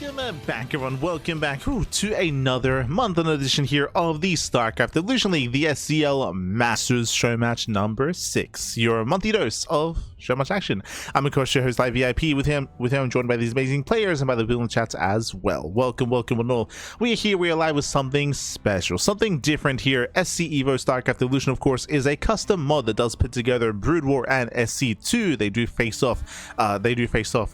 Welcome back, everyone. Welcome back to another month-end edition here of the StarCraft Evolution League, the SEL Masters Showmatch number 6. Your monthly dose of Showmatch action. I'm of course your host, ZvP. With him, I'm joined by these amazing players and by the villain chats as well. Welcome and all. We are here. We are live with something special, something different here. SC Evo StarCraft Evolution, of course, is a custom mod that does put together Brood War and SC2. They do face off.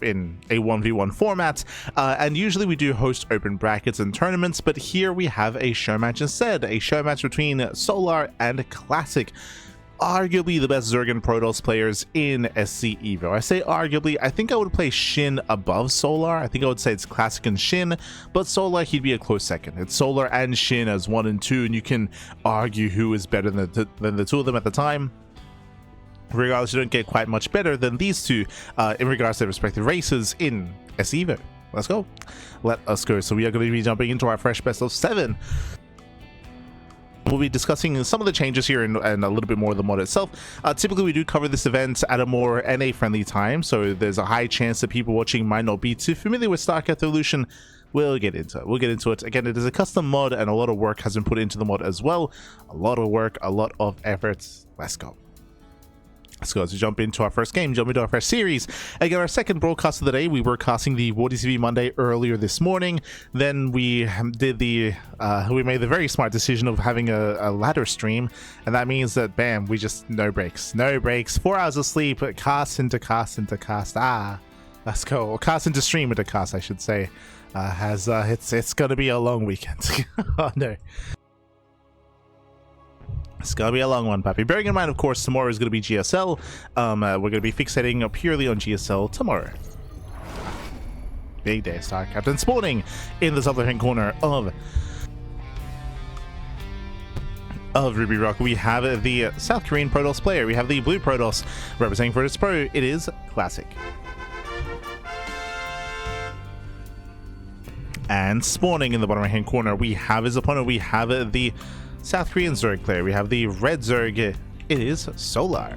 In a 1v1 format. And usually we do host open brackets and tournaments, but here we have a showmatch instead. A showmatch between Solar and Classic. Arguably the best Zerg and Protoss players in SC Evo. I say arguably, I think I would play Shin above Solar. I think I would say it's Classic and Shin, but Solar, he'd be a close second. It's Solar and Shin as 1 and 2, and you can argue who is better than the two of them at the time. Regardless, you don't get quite much better than these two in regards to their respective races in SC Evo. Let's go. Let us go. So we are going to be jumping into our fresh best of 7. We'll be discussing some of the changes here and a little bit more of the mod itself. Typically, we do cover this event at a more NA-friendly time, so there's a high chance that people watching might not be too familiar with StarCraft Evolution. We'll get into it. Again, it is a custom mod, and a lot of work has been put into the mod as well. A lot of work, a lot of effort. Let's go. Let's go. As we jump into our first game, jump into our first series. Again, our second broadcast of the day, we were casting the WarDCV Monday earlier this morning. Then we did we made the very smart decision of having a ladder stream, and that means that bam, we just no breaks. 4 hours of sleep, cast into cast. Let's go. Or cast into stream into cast, I should say. It's gonna be a long weekend. Oh no. It's gonna be a long one, papi. Bearing in mind, of course, tomorrow is gonna be GSL. We're gonna be fixating purely on GSL tomorrow. Big day, StarCraft. And spawning in the southern corner of Ruby Rock, we have the South Korean Protoss player. We have the blue Protoss representing Protoss Pro. It is Classic. And spawning in the bottom right hand corner, we have his opponent. We have the South Korean Zerg player. We have the red Zerg. It is Solar.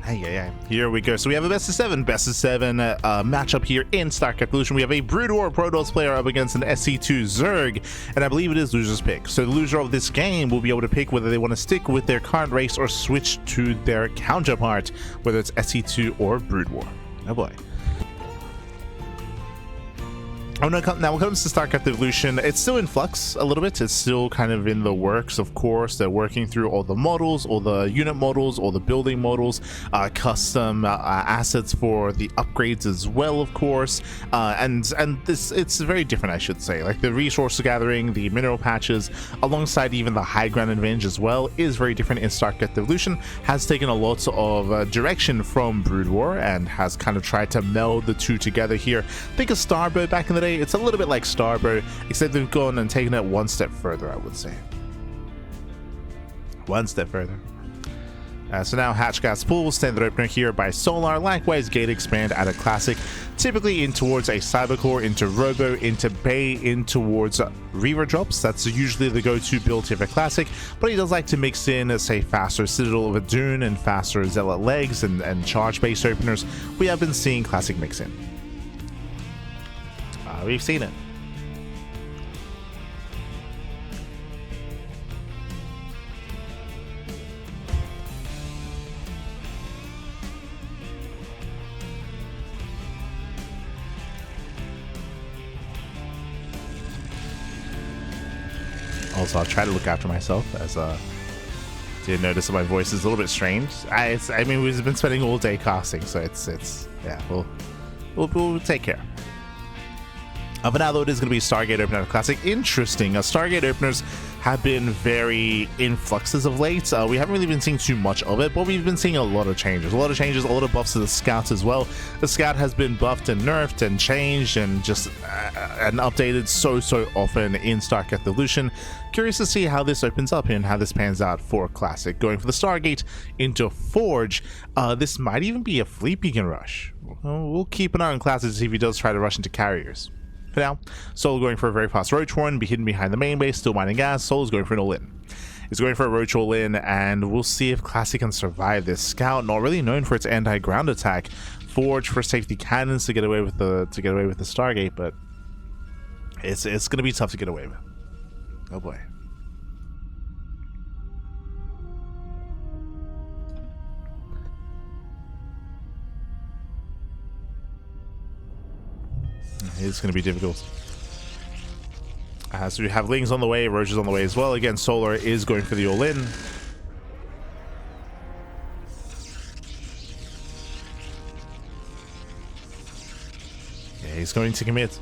Hey. Here we go. So we have a best of 7 matchup here in StarCraft Evolution. We have a Brood War Protoss player up against an SC2 Zerg, and I believe it is loser's pick. So the loser of this game will be able to pick whether they want to stick with their current race or switch to their counterpart, whether it's SC2 or Brood War. Oh boy. Now, when it comes to StarCraft Evolution, it's still in flux a little bit. It's still kind of in the works, of course. They're working through all the models, all the unit models, all the building models, custom assets for the upgrades as well, of course. And this, it's very different, I should say. Like the resource gathering, the mineral patches, alongside even the high ground advantage as well, is very different in StarCraft Evolution. Has taken a lot of direction from Brood War and has kind of tried to meld the two together here. Think of Starbow back in the day. It's a little bit like Starbow, except they've gone and taken it one step further, I would say. One step further. So now Hatchgas Pool, standard opener here by Solar. Likewise, Gate Expand at a Classic. Typically in towards a Cybercore, into Robo, into Bay, in towards Reaver drops. That's usually the go-to build here for Classic. But he does like to mix in, say, faster Citadel of Adun and faster Zealot Legs and charge base openers. We have been seeing Classic mix in. We've seen it. Also, I'll try to look after myself, as did notice that my voice is a little bit strange. I mean, we've been spending all day casting, so it's yeah, we'll take care. For now, though, it is going to be Stargate Opener Classic. Interesting. Stargate Openers have been very in flux as of late. We haven't really been seeing too much of it, but we've been seeing a lot of changes. A lot of buffs to the Scouts as well. The Scout has been buffed and nerfed and changed and just and updated so often in StarCraft Evolution. Curious to see how this opens up and how this pans out for Classic. Going for the Stargate into Forge. This might even be a fleet beacon rush. We'll keep an eye on Classic to see if he does try to rush into carriers. For now, Soul going for a very fast Roach Horn, be hidden behind the main base, still mining gas. Soul is going for an all-in. He's going for a Roach all in, and we'll see if Classic can survive this. Scout, not really known for its anti-ground attack. Forge for safety cannons to get away with the Stargate, but it's going to be tough to get away with. Oh boy. It's going to be difficult. So we have Lings on the way, Roach is on the way as well. Again, Solar is going for the all-in. Yeah, he's going to commit.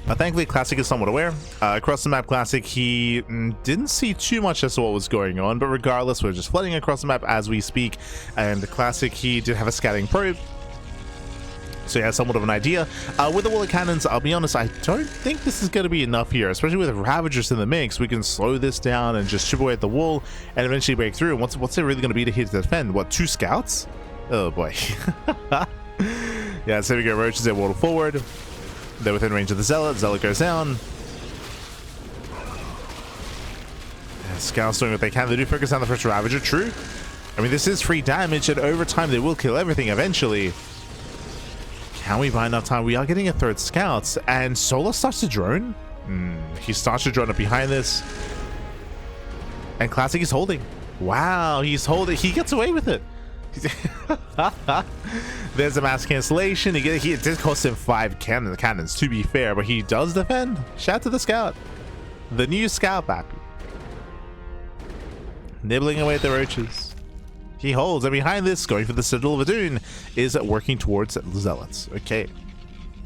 Thankfully, Classic is somewhat aware. Across the map, Classic, he didn't see too much as to what was going on, but regardless, we're just flooding across the map as we speak. And the Classic, he did have a scouting probe, so he has somewhat of an idea. With the wall of cannons, I'll be honest, I don't think this is going to be enough here, especially with Ravagers in the mix. We can slow this down and just chip away at the wall and eventually break through. And what's it really going to be to hit to defend? What, 2 scouts? Oh boy. Yeah, so we go. Roach is able to forward. They're within range of the Zealot. Zealot goes down. And Scouts doing what they can. They do focus on the first Ravager. True. I mean, this is free damage, and over time they will kill everything eventually. Can we buy enough time? We are getting a third Scout, and Solar starts to drone. He starts to drone up behind this. And Classic is holding. Wow, he's holding. He gets away with it. There's a mass cancellation. It did cost him 5 cannons, to be fair, but he does defend. Shout out to the Scout. The new Scout back. Nibbling away at the Roaches. He holds, and behind this, going for the Citadel of Adun, is working towards the Zealots. Okay.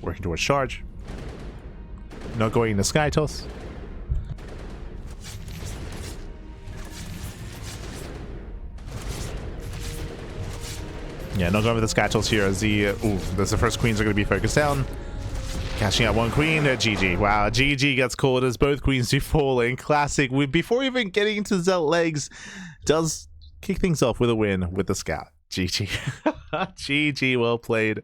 Working towards charge. Not going into Sky Toss. Yeah, not going with the Sky Toss here as there's the first Queens are going to be focused down. Cashing out one Queen. GG. Wow, GG gets called as both Queens do fall in. Classic, before even getting into Zealot legs, does kick things off with a win with the Scout. GG. GG, well played.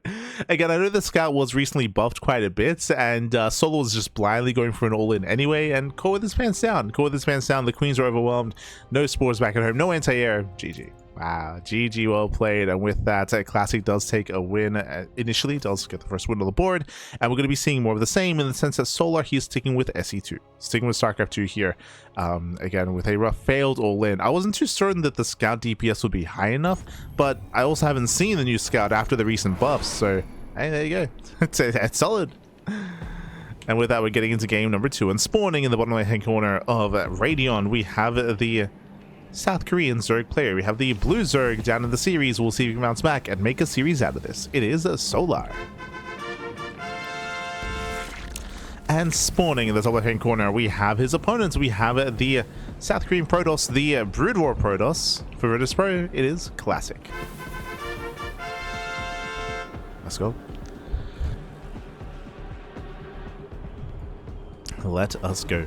Again, I know the Scout was recently buffed quite a bit, and Solo was just blindly going for an all-in anyway, and caught with his pants down. The Queens were overwhelmed. No spores back at home. No anti-air. GG. Wow, GG, well played. And with that, Classic does take a win initially, does get the first win on the board, and we're going to be seeing more of the same in the sense that Solar, he's sticking with SE2, sticking with StarCraft 2 here. Again, with a rough failed all-in. I wasn't too certain that the Scout DPS would be high enough, but I also haven't seen the new Scout after the recent buffs, so hey, there you go. It's solid. And with that, we're getting into game number 2, and spawning in the bottom right-hand corner of Radeon, we have the South Korean Zerg player. We have the blue Zerg down in the series. We'll see if he can bounce back and make a series out of this. It is Solar. And spawning in the top left-hand corner, we have his opponents. We have the South Korean Protoss, the Brood War Protoss. For Virtus Pro, it is Classic. Let's go. Let us go.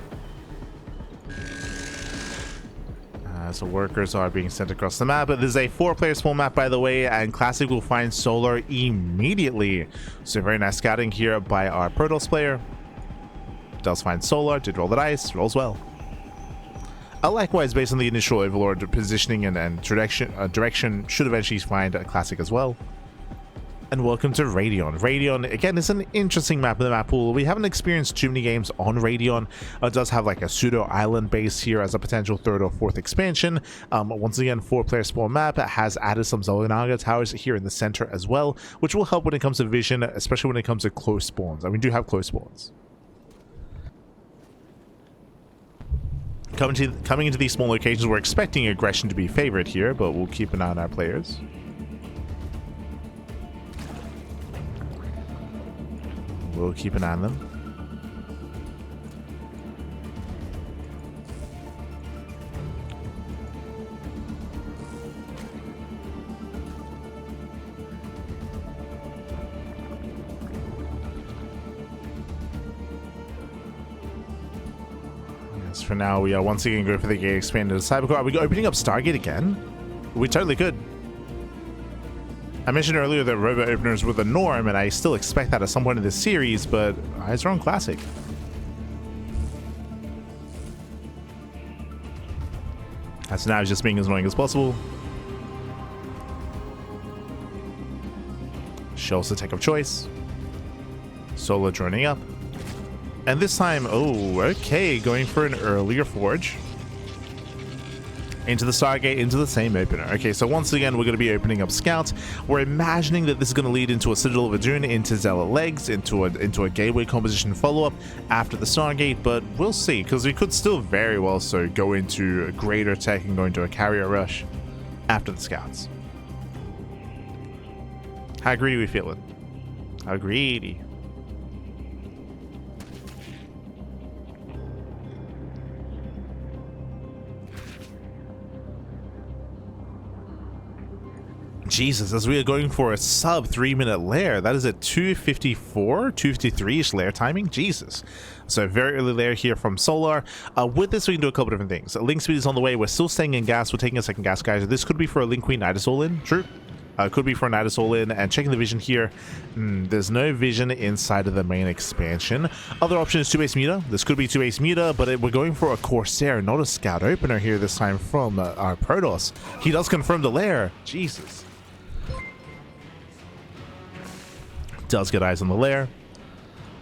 So workers are being sent across the map. This is a 4-player small map, by the way, and Classic will find Solar immediately. So very nice scouting here by our Protoss player. Does find Solar, did roll the dice, rolls well. Likewise, based on the initial Overlord positioning and direction, should eventually find a Classic as well. And welcome to Radeon. Radeon, again, is an interesting map in the map pool. We haven't experienced too many games on Radeon. It does have like a pseudo island base here as a potential 3rd or 4th expansion. Once again, 4-player spawn map. It has added some Xel'Naga towers here in the center as well, which will help when it comes to vision, especially when it comes to close spawns. And we do have close spawns. Coming into these small locations, we're expecting aggression to be favored here, but we'll keep an eye on our players. We'll keep an eye on them. Yes, for now, we are once again going for the gate expanded Cybercore. Are we opening up Stargate again? We totally could. I mentioned earlier that robo openers were the norm, and I still expect that at some point in this series, but eyes are on Classic. As now he's just being as annoying as possible. Shows the tech of choice. Solo joining up. And this time, oh, okay, going for an earlier forge. Into the Stargate, into the same opener. Okay, so once again, we're going to be opening up Scouts. We're imagining that this is going to lead into a Citadel of Adun, into Zealot Legs, into a Gateway composition follow-up after the Stargate, but we'll see, because we could still very well so go into a greater tech and go into a carrier rush after the Scouts. How greedy we feeling? How greedy? Jesus, as we are going for a sub 3-minute lair, that is a 254, 253-ish lair timing. Jesus. So very early lair here from Solar. With this, we can do a couple different things. Link speed is on the way. We're still staying in gas. We're taking a second gas, guys. This could be for a Link Queen Nidus all-in. True. Could be for a Nidus all-in. And checking the vision here. There's no vision inside of the main expansion. Other option is 2-base Muta. This could be 2-base Muta, but we're going for a Corsair, not a Scout opener here this time from our Protoss. He does confirm the lair. Jesus. Does get eyes on the lair.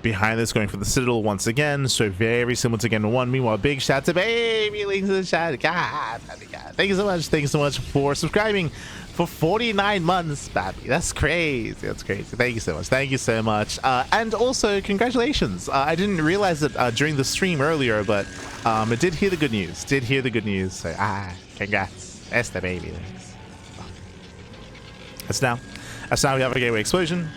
Behind this, going for the Citadel once again. So very similar to Gen 1. Meanwhile, big shout to baby links in the chat. God. Thank you so much. Thank you so much for subscribing for 49 months, baby. That's crazy. That's crazy. Thank you so much. Thank you so much. And also, congratulations. I didn't realize it during the stream earlier, but I did hear the good news. So, congrats. That's the baby links. That's now we have a Gateway Explosion.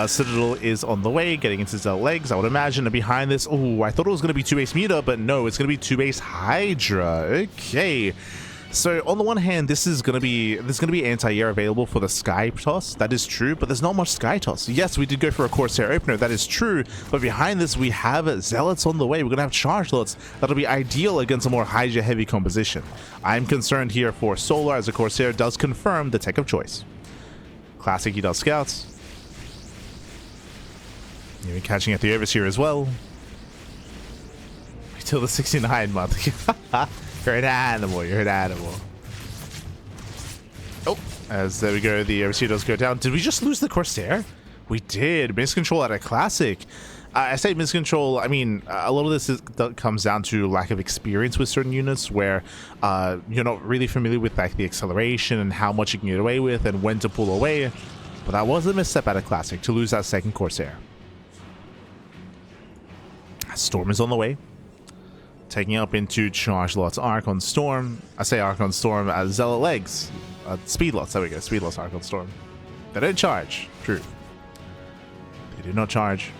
Citadel is on the way, getting into Zell Legs, I would imagine. And behind this, oh, I thought it was going to be 2-base Muta, but no, it's going to be 2-base Hydra. Okay. So on the one hand, this is going to be anti-air available for the Sky Toss. That is true, but there's not much Sky Toss. Yes, we did go for a Corsair opener. That is true. But behind this, we have Zealots on the way. We're going to have Charge Lots. That'll be ideal against a more Hydra-heavy composition. I'm concerned here for Solar, as a Corsair does confirm the tech of choice. Classic, he does Scouts. You're catching at the Overseer as well. Till the 69 month. You're an animal. You're an animal. Oh, as there we go. The Overseer does go down. Did we just lose the Corsair? We did. Miscontrol at a Classic. I say miscontrol. I mean, a lot of this comes down to lack of experience with certain units, where you're not really familiar with like the acceleration and how much you can get away with and when to pull away. But that was a misstep at a Classic to lose that second Corsair. Storm is on the way. Taking up into Charge Lots Archon Storm. I say Archon Storm as Zealot Legs. Speed Lots, there we go. Speed Lots Archon Storm. They don't charge. True. They do not charge.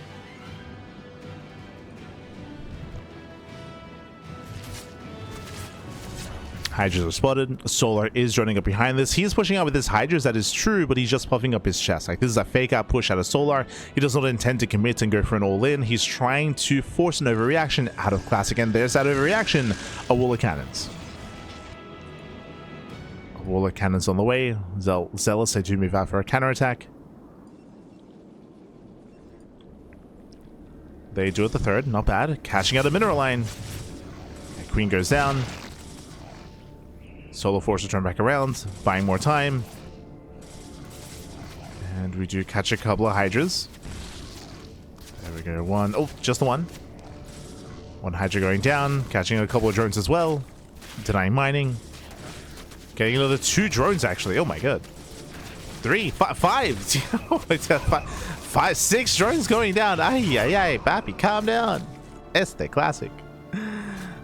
Hydras are spotted. Solar is running up behind this. He is pushing out with his Hydras, that is true, but he's just puffing up his chest. Like, this is a fake out push out of Solar. He does not intend to commit and go for an all-in. He's trying to force an overreaction out of Classic, and there's that overreaction. A wall of cannons. A wall of cannons on the way. Zealous, they do move out for a counterattack. They do it the third, not bad. Catching out a mineral line. Queen goes down. Solo Force will turn back around, buying more time. And we do catch a couple of Hydras. There we go, one. Oh, just the one. One Hydra going down, catching a couple of drones as well. Denying mining. Getting another 2 drones, actually. Oh my god. 3, 5, 6 drones going down. Ay, papi, calm down. Classic.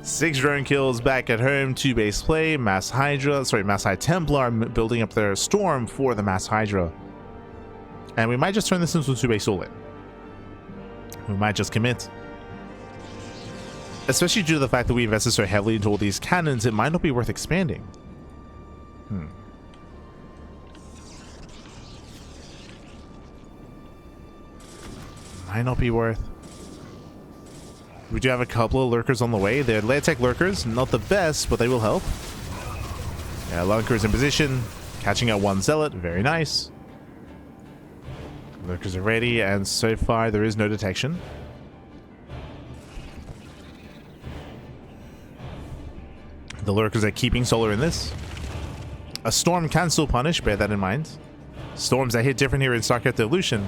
6 drone kills back at home, 2 base play, Mass High Templar building up their Storm for the Mass Hydra. And we might just turn this into a 2 base all-in. We might just commit. Especially due to the fact that we invested so heavily into all these cannons, it might not be worth expanding. Might not be worth. We do have a couple of lurkers on the way. They're layer tech lurkers, not the best, but they will help. Yeah, lurkers in position, catching out one zealot, very nice. Lurkers are ready, and so far there is no detection. The Lurkers are keeping Solar in this. A Storm can still punish, bear that in mind. Storms that hit different here in StarCraft Evolution.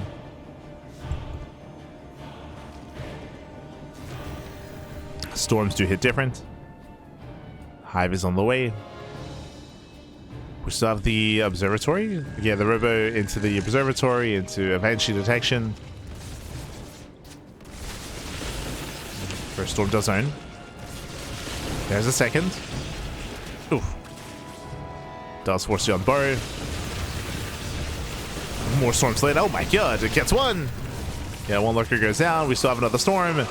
Storms do hit different. Hive is on the way. We still have the observatory. Yeah, the robo into the observatory, into eventually detection. First storm does own. There's a second. Ooh. Does force you on bow. More storms later. Oh my god, it gets one. Yeah, one lurker goes down. We still have another storm.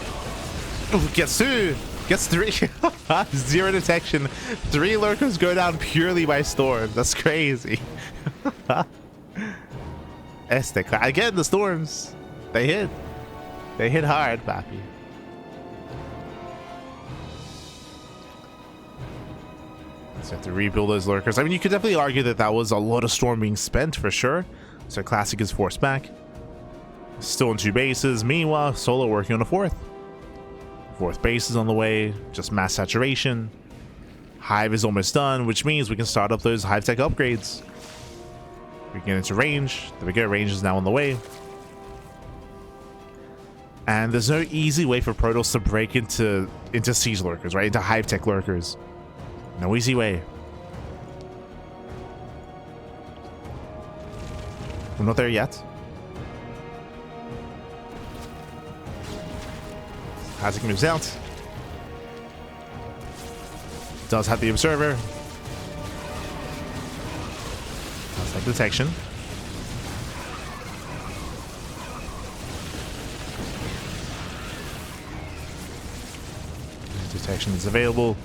Ooh, gets two. Gets three. Zero detection. 3 lurkers go down purely by storm. That's crazy. Again, the storms. They hit. They hit hard, papi. So have to rebuild those lurkers. I mean, you could definitely argue that that was a lot of storm being spent for sure. So Classic is forced back. Still in 2 bases. Meanwhile, Solo working on a 4th. 4th base is on the way. Just mass saturation. Hive is almost done, which means we can start up those Hive Tech upgrades. We can get into range. There we go. Range is now on the way. And there's no easy way for Protoss to break into Siege lurkers, right? Into Hive Tech lurkers. No easy way. We're not there yet. Classic moves out. Does have the observer. Does have detection. Detection is available.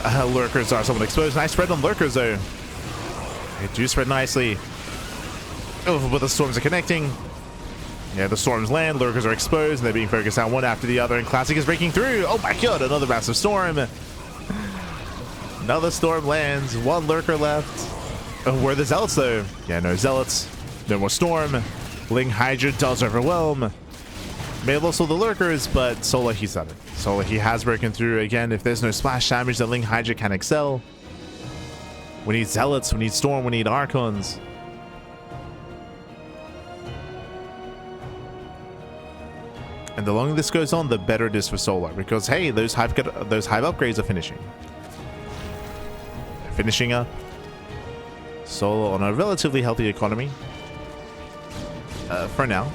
Lurkers are somewhat exposed. Nice spread on lurkers though. They do spread nicely. Oh, but the storms are connecting. Yeah, the storms land, lurkers are exposed, and they're being focused out one after the other, and Classic is breaking through. Oh my god, another massive storm. Another storm lands, 1 lurker left. Oh, where are the Zealots though? Yeah, no Zealots. No more storm. Ling Hydra does overwhelm. May have lost all the lurkers, but Solar, he's done it. Solar, he has broken through. Again, if there's no splash damage, the Ling Hydra can excel. We need Zealots, we need Storm, we need Archons. And the longer this goes on, the better it is for Solar, because hey, those hive upgrades are finishing. They're finishing up. Solar on a relatively healthy economy. For now.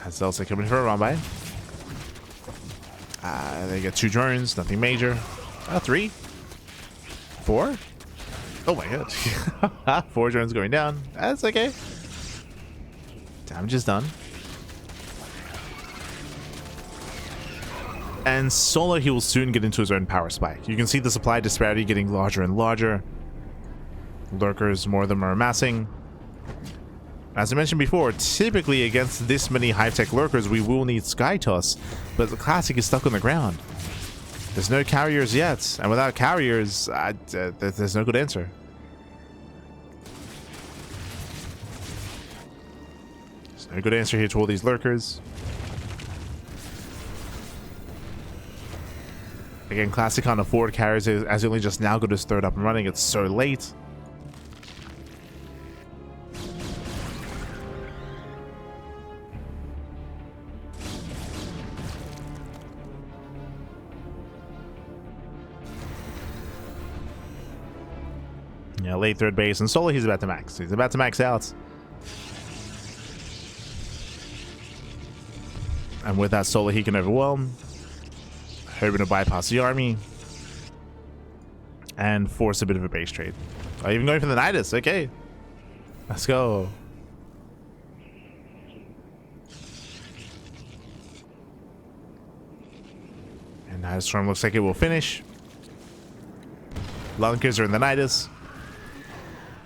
Has Zelsa coming for a run by. They get 2 drones, nothing major. 3? 4? Oh my god. 4 drones going down. That's okay. Damage is done. And Solar, he will soon get into his own power spike. You can see the supply disparity getting larger and larger. Lurkers, more of them are amassing. As I mentioned before, typically against this many Hive-Tech lurkers, we will need Sky Toss, but the Classic is stuck on the ground. There's no carriers yet, and without carriers, there's no good answer. There's no good answer here to all these lurkers. Again, Classic can't afford carriers as he only just now got his 3rd up and running. It's so late. Yeah, late 3rd base, and Solar, he's about to max. He's about to max out. And with that Solar, he can overwhelm. Hoping to bypass the army. And force a bit of a base trade. Oh, even going for the Nidus. Okay. Let's go. And Nidus Storm looks like it will finish. Lunkers are in the Nidus.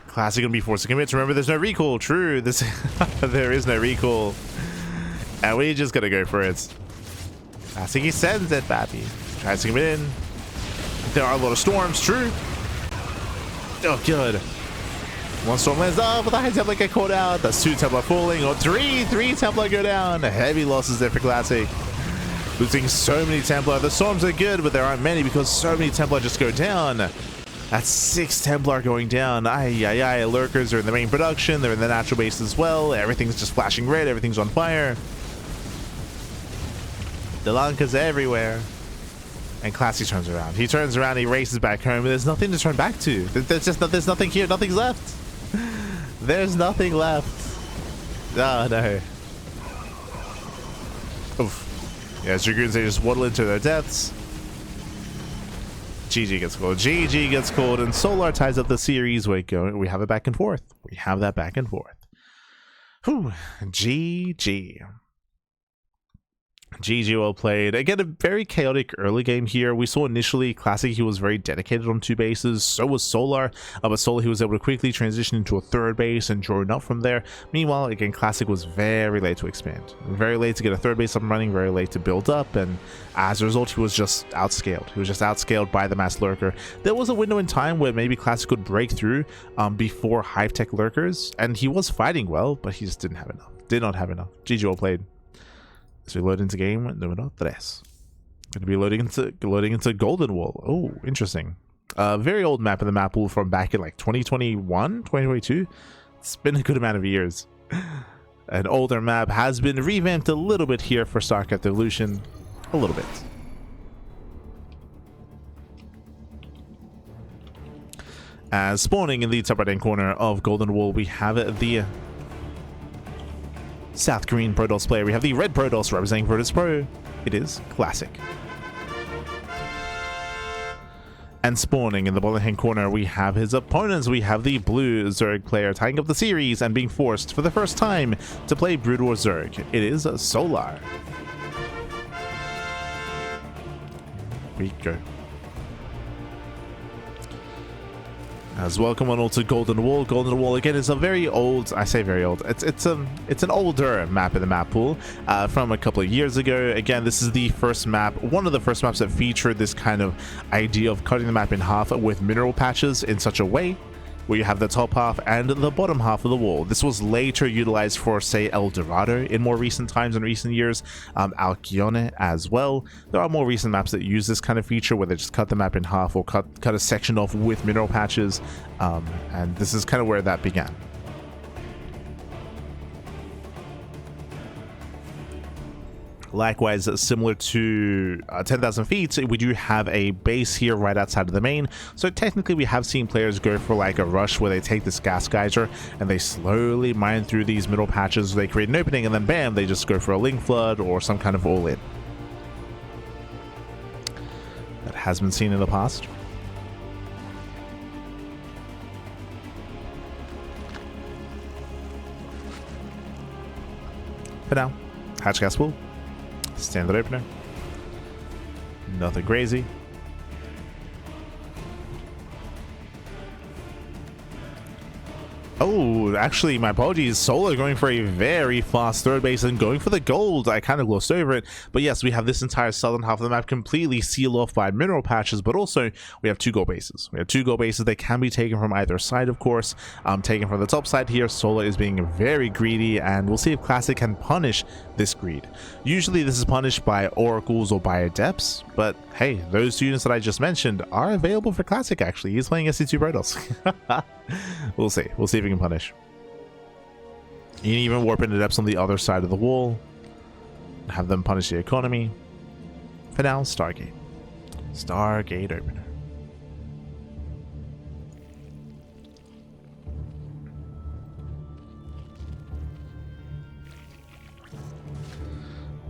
Classic gonna be forced to commit. Remember, there's no recall. True. This there is no recall. And we just gotta go for it. Classic, he sends it, Bappy. Tries to commit in. There are a lot of storms. True. Oh, good. One storm lands up, but the High Templar get caught out. That's 2 Templar falling, or 3 Templar go down. Heavy losses there for Classic. Losing so many Templar. The storms are good, but there aren't many because so many Templar just go down. That's 6 Templar going down. Ay. Lurkers are in the main production. They're in the natural base as well. Everything's just flashing red. Everything's on fire. Delanka's everywhere. And Classy turns around. He turns around, he races back home, but there's nothing to turn back to. There's nothing here. Nothing's left. There's nothing left. Oh, no. Oof. Yeah, Dragoons, they just waddle into their deaths. GG gets called. GG gets called, and Solar ties up the series. We have it back and forth. We have that back and forth. Whew. GG. GG, well played. Again, a very chaotic early game here. We saw initially Classic, he was very dedicated on 2 bases. So was Solar. But Solar, he was able to quickly transition into a 3rd base and draw up from there. Meanwhile, again, Classic was very late to expand. Very late to get a 3rd base up and running. Very late to build up. And as a result, he was just outscaled. He was just outscaled by the Mass Lurker. There was a window in time where maybe Classic could break through before Hive Tech Lurkers. And he was fighting well, but he just didn't have enough. Did not have enough. GG, well played. So we load into game número 3. Going to be loading into Golden Wall. Oh, interesting. Very old map in the map pool from back in like 2021, 2022. It's been a good amount of years. An older map has been revamped a little bit here for StarCraft Evolution. A little bit. As spawning in the top right-hand corner of Golden Wall, we have the South Korean Protoss player. We have the red Protoss representing Protoss Pro. It is Classic. And spawning in the bottom hand corner, we have his opponents. We have the blue Zerg player tying up the series and being forced for the first time to play Brood War Zerg. It is Solar. We go. As welcome on all to Golden Wall. Golden Wall again is a very old, I say very old, it's an older map in the map pool from a couple of years ago. Again, this is the first map, one of the first maps that featured this kind of idea of cutting the map in half with mineral patches in such a way where you have the top half and the bottom half of the wall. This was later utilized for, say, El Dorado in more recent times and recent years, Alcione as well. There are more recent maps that use this kind of feature where they just cut the map in half or cut a section off with mineral patches, and this is kind of where that began. Likewise, similar to 10,000 feet, we do have a base here right outside of the main. So technically we have seen players go for like a rush where they take this gas geyser and they slowly mine through these middle patches. They create an opening and then bam, they just go for a link flood or some kind of all-in. That has been seen in the past. For now, hatch gas pool. Standard opener. Nothing crazy. Oh, actually, my apologies. Solar going for a very fast 3rd base and going for the gold. I kind of glossed over it. But yes, we have this entire southern half of the map completely sealed off by mineral patches, but also we have 2 gold bases. We have 2 gold bases that can be taken from either side, of course. Taken from the top side here, Solar is being very greedy, and we'll see if Classic can punish this greed. Usually this is punished by oracles or by adepts, but hey, those 2 units that I just mentioned are available for Classic actually. He's playing SC2 Protoss. We'll see if he can punish. You can even warp into depths on the other side of the wall and have them punish the economy. For now, Stargate opener.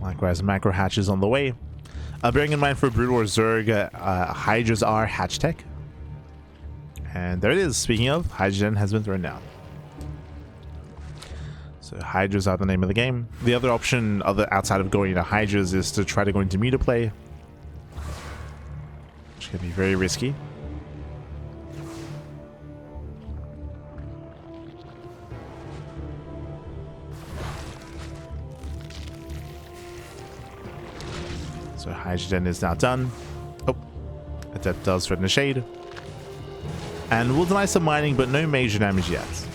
Likewise, macro hatches on the way. Bearing in mind for Brood War Zerg, Hydras are hatch tech. And there it is. Speaking of, Hydrogen has been thrown down. So Hydras are the name of the game. The other option outside of going into Hydras is to try to go into meter play, which can be very risky. So Hydrogen is now done. Oh, Adept does threaten a shade. And we'll deny some mining, but no major damage yet.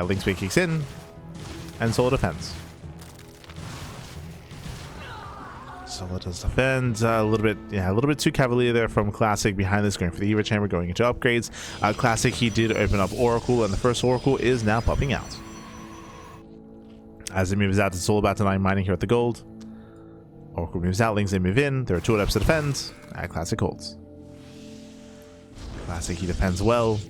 Link Speed kicks in, and Solar defends. Solar does defend a little bit too cavalier there from Classic behind this, going for the Eva Chamber, going into upgrades. Classic, he did open up Oracle, and the first Oracle is now popping out. As it moves out, it's all about denying mining here at the gold. Oracle moves out, Lings they move in. There are 2 adepts to defend. Classic holds. Classic, he defends well.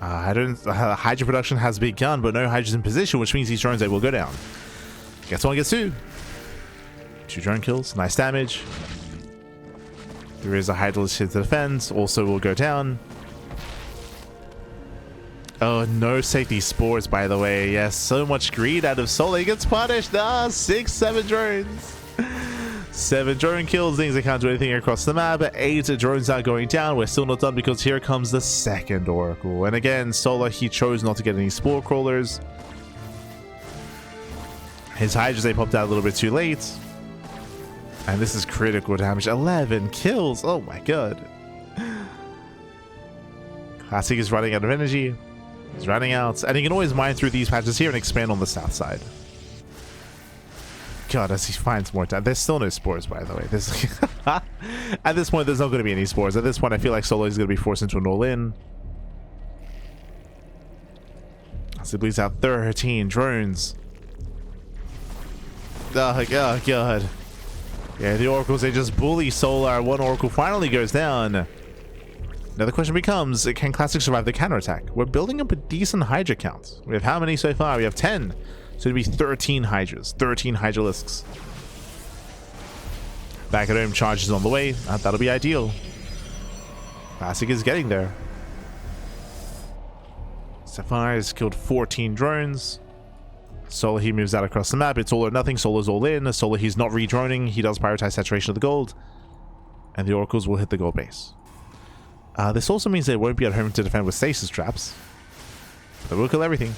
Hydra production has begun, but no Hydras in position, which means these drones, they will go down. Gets 1, gets 2. 2 drone kills, nice damage. There is a Hydralist here to defend, also will go down. Oh, no safety spores, by the way. Yes, so much greed out of Solar. He gets punished. 6, 7 drones. 7 drone kills, things that can't do anything across the map. 8 drones are going down. We're still not done because here comes the second Oracle. And again, Solar, he chose not to get any Spore Crawlers. His Hydras, they popped out a little bit too late. And this is critical damage. 11 kills. Oh my god. Classic is running out of energy. He's running out. And he can always mine through these patches here and expand on the south side. God, as he finds more time. There's still no spores, by the way. At this point, there's not going to be any spores. At this point, I feel like Solo is going to be forced into an all-in. As he bleeds out 13 drones. Oh, god. Yeah, the Oracles, they just bully Solar. 1 Oracle finally goes down. Now the question becomes, can Classic survive the counterattack? We're building up a decent Hydra count. We have how many so far? We have 10. So it'd be 13 Hydras, 13 Hydralisks. Back at home, charges on the way. That'll be ideal. Classic is getting there. Sapphire has killed 14 drones. Solar, he moves out across the map. It's all or nothing. Solar's all in. Solar, he's not re-droning. He does prioritize saturation of the gold. And the Oracles will hit the gold base. This also means they won't be at home to defend with stasis traps. They will kill everything.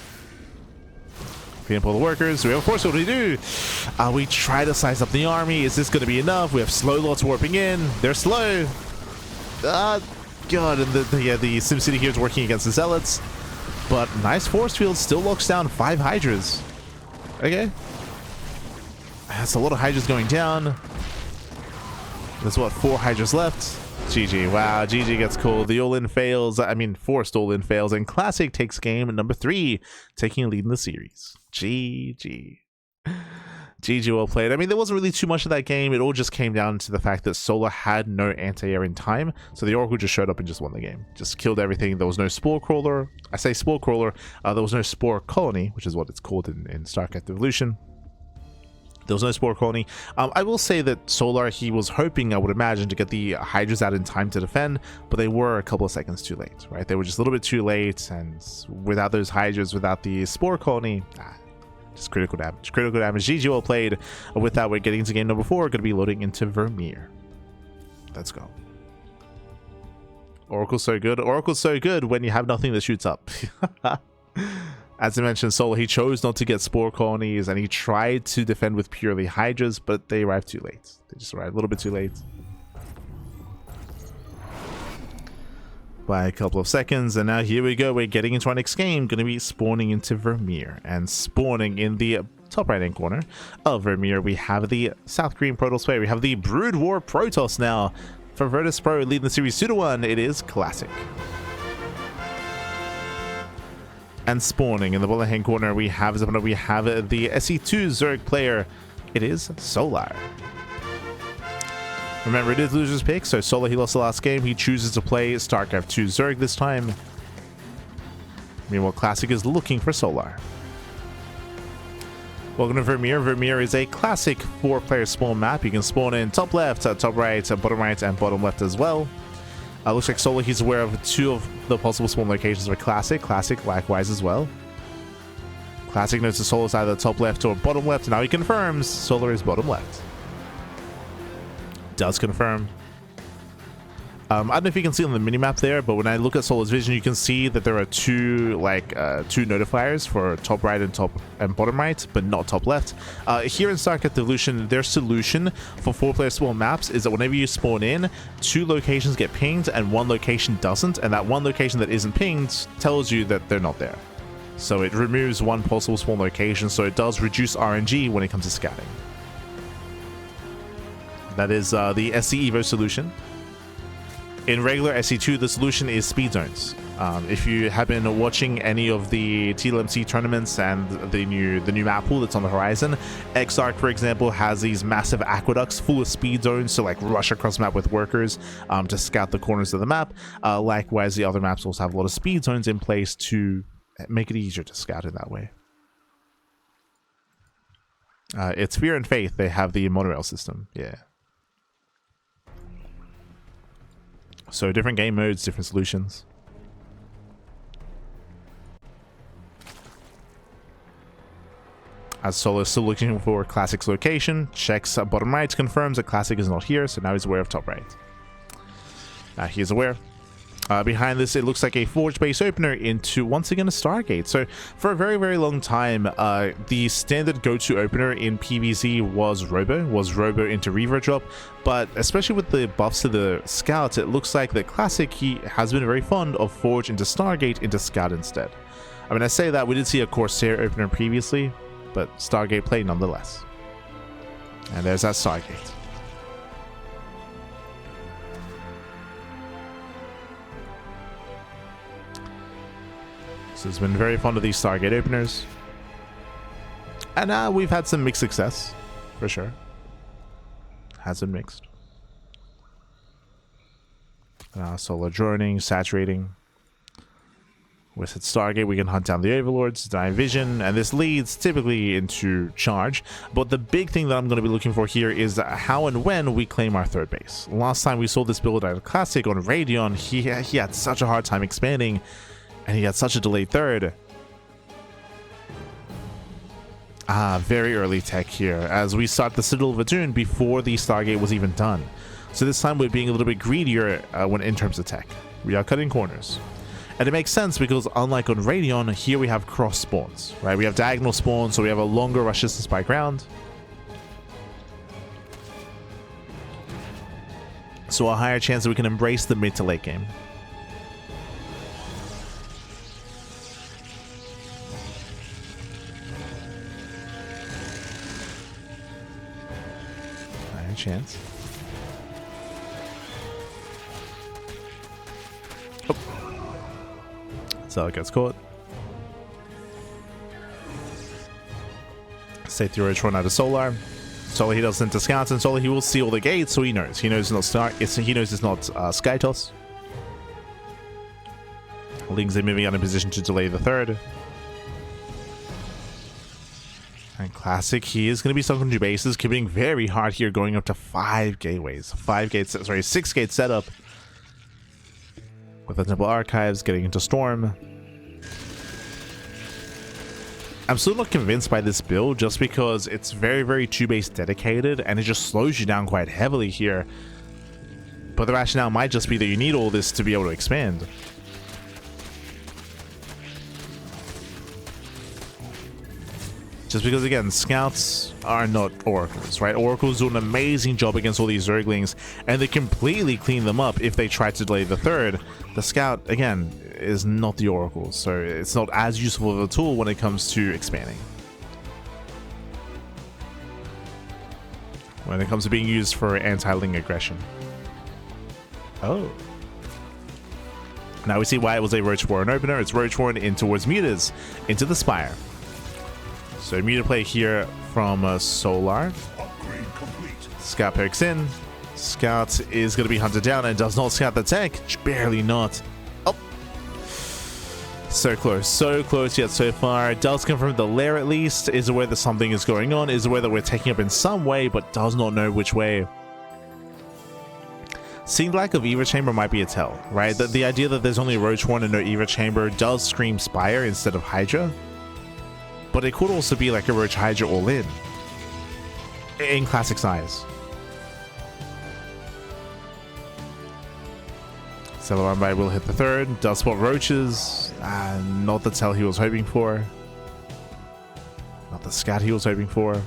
Clean up all the workers. We have a force. What do we do? We try to size up the army. Is this going to be enough? We have slow lots warping in. They're slow. God, and the SimCity here is working against the Zealots. But nice force field still locks down 5 Hydras. Okay. That's a lot of Hydras going down. There's what, 4 Hydras left. GG. Wow, GG gets called. The all-in fails. I mean, forced all-in fails. And Classic takes game number 3, taking a lead in the series. GG. GG, well played. I mean, there wasn't really too much of that game. It all just came down to the fact that Solar had no anti-air in time. So the Oracle just showed up and just won the game. Just killed everything. There was no Spore Crawler. I say Spore Crawler. There was no Spore Colony, which is what it's called in StarCraft Evolution. There was no Spore Colony. I will say that Solar, he was hoping, I would imagine, to get the Hydras out in time to defend, but they were a couple of seconds too late, right? They were just a little bit too late, and without those Hydras, without the Spore Colony, just critical damage. Critical damage. GG, well played. With that, we're getting into game number 4. We're going to be loading into Vermeer. Let's go. Oracle's so good. Oracle's so good when you have nothing that shoots up. As I mentioned, Solar, he chose not to get Spore Colonies, and he tried to defend with purely Hydras, but they arrived too late. They just arrived a little bit too late. By a couple of seconds, and now here we go. We're getting into our next game. Going to be spawning into Vermeer, and spawning in the top right-hand corner of Vermeer, we have the South Korean Protoss player. We have the Brood War Protoss now. For Virtus Pro, leading the series 2-1, it is Classic. And spawning in the bottom hand corner, we have the SE2 Zerg player. It is Solar. Remember, it is loser's pick, so Solar, he lost the last game. He chooses to play StarCraft 2 Zerg this time. Meanwhile, Classic is looking for Solar. Welcome to Vermeer. Vermeer is a classic 4-player spawn map. You can spawn in top left, top right, bottom right, and bottom left as well. Looks like Solar, he's aware of 2 of the possible spawn locations for Classic. Classic likewise as well. Classic knows that Solar is either top left or bottom left. Now he confirms Solar is bottom left. Does confirm. I don't know if you can see on the minimap there, but when I look at Solar's vision, you can see that there are two notifiers for top right and bottom right, but not top left. Here in StarCraft Evolution, their solution for 4-player spawn maps is that whenever you spawn in, 2 locations get pinged and 1 location doesn't, and that 1 location that isn't pinged tells you that they're not there. So it removes 1 possible spawn location, so it does reduce RNG when it comes to scouting. That is the SE Evo solution. In regular SE2, the solution is speed zones. If you have been watching any of the TLMC tournaments and the new map pool that's on the horizon, Exarch, for example, has these massive aqueducts full of speed zones to like rush across the map with workers to scout the corners of the map. Likewise, the other maps also have a lot of speed zones in place to make it easier to scout in that way. It's Fear and Faith. They have the monorail system. Yeah. So different game modes, different solutions. As Solo is still looking for Classic's location, checks bottom right, confirms that Classic is not here, so now he's aware of top right. He is aware. Behind this, it looks like a Forge base opener into, once again, a Stargate. So for a very, very long time, the standard go-to opener in PvZ was Robo into Reaver drop, but especially with the buffs to the Scouts, it looks like that Classic, he has been very fond of Forge into Stargate into Scout instead. I mean, I say that, we did see a Corsair opener previously, but Stargate play nonetheless. And there's that Stargate. So he's been very fond of these Stargate openers. And we've had some mixed success, for sure. Has been mixed. Solo droning, saturating. With Stargate, we can hunt down the Overlords, die vision, and this leads typically into charge. But the big thing that I'm going to be looking for here is how and when we claim our third base. Last time we saw this build at Classic on Radeon, he had such a hard time expanding, and he had such a delayed third. Very early tech here, as we start the Citadel of Adun before the Stargate was even done. So this time we're being a little bit greedier when in terms of tech. We are cutting corners. And it makes sense because unlike on Radeon, here we have cross spawns, right? We have diagonal spawns, so we have a longer rush distance by ground. So a higher chance that we can embrace the mid to late game. Higher chance. So it gets caught. Save the Roach run out of Solar. Solar he does into Scouts, and Solar he will seal the gates, so he knows. He knows it's not Skytoss. Lings are moving out in position to delay the third. And Classic, he is going to be stuck on 2 bases, committing very hard here, going up to 5 gateways. 6 gate setup. With the Temple Archives getting into Storm. I'm still not convinced by this build just because it's very, very 2-base dedicated and it just slows you down quite heavily here. But the rationale might just be that you need all this to be able to expand. Just because, again, Scouts are not Oracles, right? Oracles do an amazing job against all these Zerglings, and they completely clean them up if they try to delay the third. The Scout, again, is not the Oracle, so it's not as useful of a tool when it comes to expanding. When it comes to being used for anti-Ling aggression. Oh. Now we see why it was a Roach Warren opener. It's Roach Warren in towards Mutas, into the Spire. So Muta play here from Solar. Scout pokes in. Scout is going to be hunted down and does not scout the tech. Barely not. Oh. So close yet so far. Does confirm the lair at least. Is aware that something is going on. Is aware that we're taking up in some way, but does not know which way. Seeing lack of Eva Chamber might be a tell, right? The idea that there's only Roach Warren and no Eva Chamber does scream Spire instead of Hydra. But it could also be like a Roach Hydra all in Classic size. Stellar Runby will hit the third. Does spot roaches. And not the tell he was hoping for. Not the scat he was hoping for.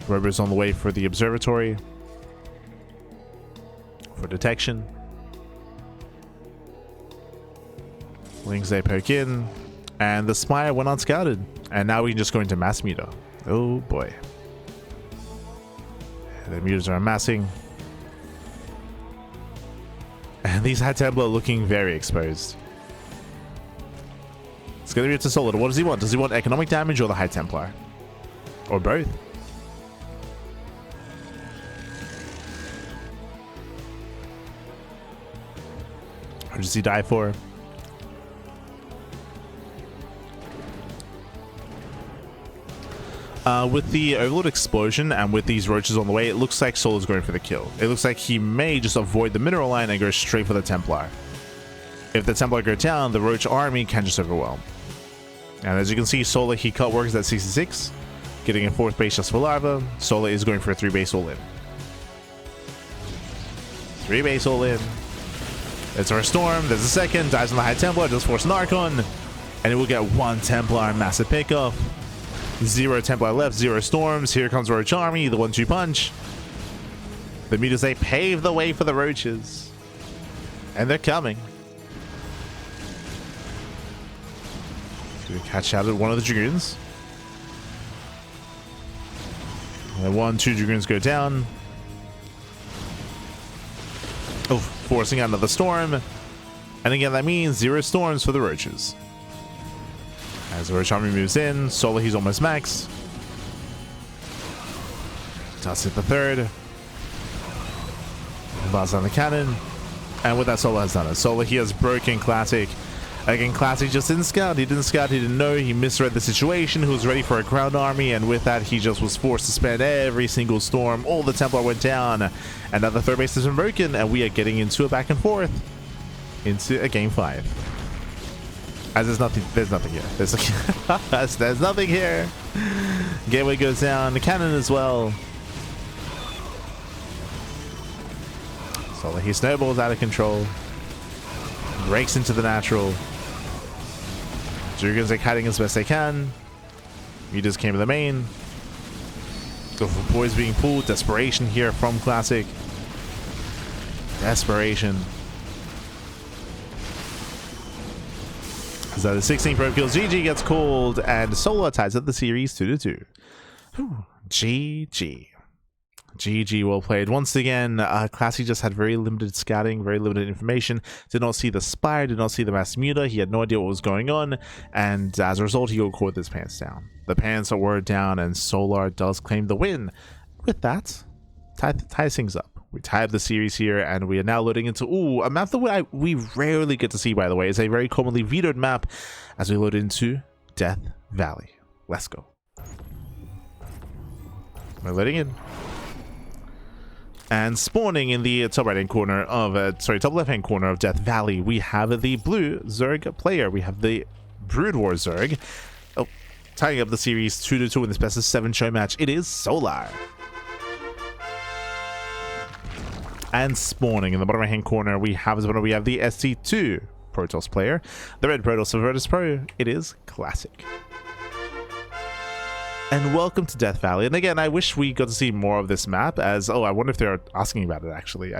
Robo's on the way for the observatory. For detection. Wings they poke in. And the Spire went unscouted. And now we can just go into mass meter. Oh boy. The meters are amassing. And these High Templar are looking very exposed. It's going to be to Solid. What does he want? Does he want economic damage or the High Templar? Or both? Or does he die for? With the Overlord explosion and with these roaches on the way, it looks like Solar's going for the kill. It looks like he may just avoid the mineral line and go straight for the Templar. If the Templar go down, the Roach army can just overwhelm. And as you can see, Solar, he cut works at 66, getting a 4th base just for Larva. Solar is going for a 3 base all-in. 3 base all-in. It's our Storm. There's a second. Dies on the High Templar. Just force an Archon. And it will get 1 Templar. Massive pickoff. 0 Templar left, 0 Storms. Here comes Roach Army, the 1-2 punch. The meters, they pave the way for the Roaches. And they're coming. Do catch out at one of the Dragoons. And 1-2 Dragoons go down. Oh, forcing out another Storm. And again, that means 0 Storms for the Roaches. As the Roach Army moves in, Solar, he's almost max. Does hit the third. Buzz on the cannon. And with that, Solar has done it. Solar, he has broken Classic. Again, Classic just didn't scout. He didn't know. He misread the situation. He was ready for a ground army. And with that, he just was forced to spend every single Storm. All the Templar went down. And now the third base has been broken. And we are getting into a back and forth. Into a game 5. As there's nothing here. There's nothing here. Gateway goes down. The cannon as well. So he snowballs out of control. Breaks into the natural. Dragons are kiting as best they can. Meters came to the main. Go for boys being pulled. Desperation here from Classic. Desperation. So the 16 probe kills. GG gets called, and Solar ties up the series 2-2. GG. GG, well played. Once again, Classy just had very limited scouting, very limited information. Did not see the Spire, did not see the Mass Muta. He had no idea what was going on, and as a result, he got caught with his pants down. The pants are down, and Solar does claim the win. With that, ties things up. We tie up the series here, and we are now loading into a map that we rarely get to see, by the way. It's a very commonly vetoed map as we load into Death Valley. Let's go. We're loading in. And spawning in the top right-hand corner of, top left-hand corner of Death Valley, we have the blue Zerg player. We have the Brood War Zerg. Oh, tying up the series 2-2 in this best of 7 show match. It is Solar. And spawning in the bottom right-hand corner, we have the SC2 Protoss player. The red Protoss for Virtus Pro. It is Classic. And welcome to Death Valley. And again, I wish we got to see more of this map as... Oh, I wonder if they're asking about it, actually.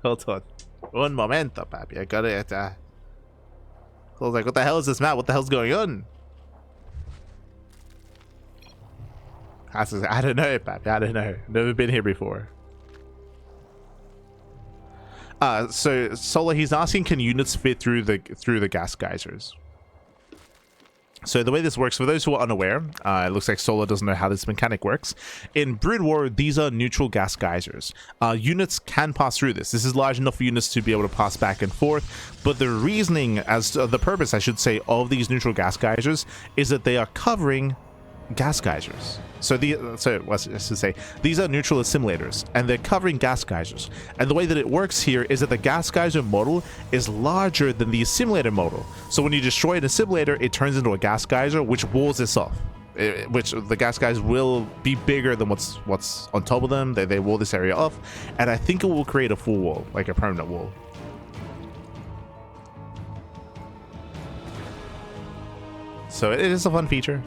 Hold on. Un momento, papi. I got it. I was like, what the hell is this map? What the hell's going on? I don't know, papi. I don't know. Never been here before. So Solar, he's asking, can units fit through the gas geysers? So the way this works, for those who are unaware, it looks like Solar doesn't know how this mechanic works. In Brood War, these are neutral gas geysers. Units can pass through this. This is large enough for units to be able to pass back and forth. But the reasoning, as the purpose, I should say, of these neutral gas geysers is that they are covering gas geysers. So let's just say these are neutral assimilators, and they're covering gas geysers. And the way that it works here is that the gas geyser model is larger than the assimilator model. So when you destroy an assimilator, it turns into a gas geyser, which walls this off. Which the gas guys will be bigger than what's on top of them. They wall this area off, and I think it will create a full wall, like a permanent wall. So it is a fun feature.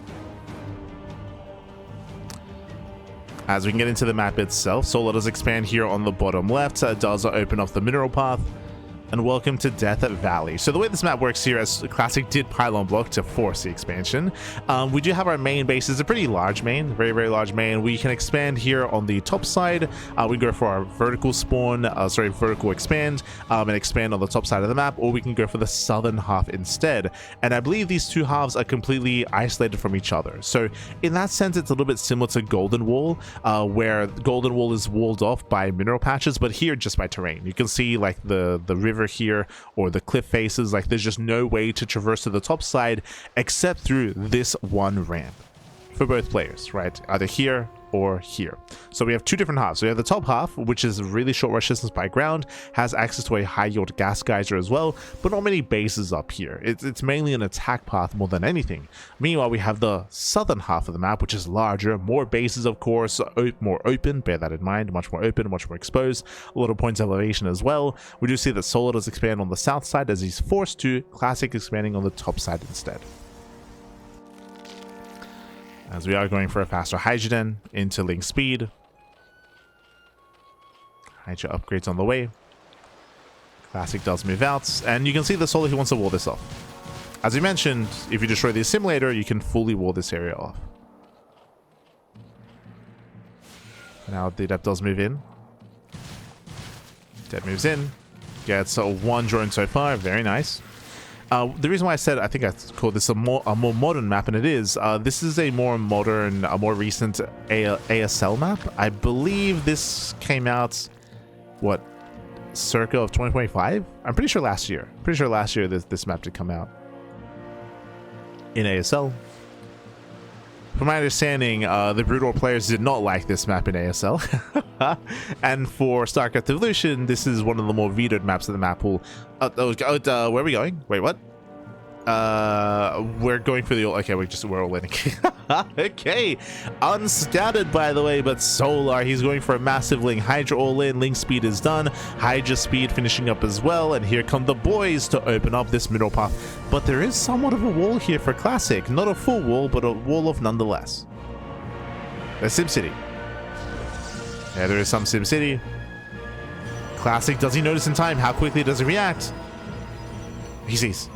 As we can get into the map itself, Solar does expand here on the bottom left. Does open up the mineral path. And welcome to Death Valley. So the way this map works here, as Classic did pylon block to force the expansion, we do have our main base. It's a pretty large main, very large main. We can expand here on the top side. We go for our vertical spawn, vertical expand, and expand on the top side of the map, or we can go for the southern half instead. And I believe these two halves are completely isolated from each other. So in that sense, it's a little bit similar to Golden Wall, where Golden Wall is walled off by mineral patches, but here just by terrain. You can see like the river here or the cliff faces. Like there's just no way to traverse to the top side except through this one ramp for both players, right? Either here or here. So we have two different halves. So we have the top half, which is really short rush distance by ground, has access to a high yield gas geyser as well, but not many bases up here. It's mainly an attack path more than anything. Meanwhile, we have the southern half of the map, which is larger, more bases, of course, more open, bear that in mind, much more open, much more exposed, a lot of points of elevation as well. We do see that Solar does expand on the south side as he's forced to, Classic expanding on the top side instead. As we are going for a faster hydrogen into link speed. Hydra upgrades on the way. Classic does move out, and you can see the Solar, he wants to wall this off. As we mentioned, if you destroy the assimilator, you can fully wall this area off. Now the Adept does move in. Dead moves in. Gets one drone so far, very nice. The reason why I said I think I called this a more modern map, and it is, this is a more modern, a more recent ASL map. I believe this came out, what, circa of 2025? I'm pretty sure last year. Pretty sure last year this map did come out in ASL. From my understanding, the Brutal players did not like this map in ASL. And for StarCraft Evolution, this is one of the more vetoed maps of the map pool. Where are we going? Wait, what? We're going for the... Okay, we're all in. Okay. Unscattered, by the way, but Solar, he's going for a massive link. Hydra all in. Link speed is done. Hydra speed finishing up as well. And here come the boys to open up this middle path. But there is somewhat of a wall here for Classic. Not a full wall, but a wall of nonetheless. There's SimCity. Yeah, there is some SimCity. Classic, does he notice in time? How quickly does he react? He sees.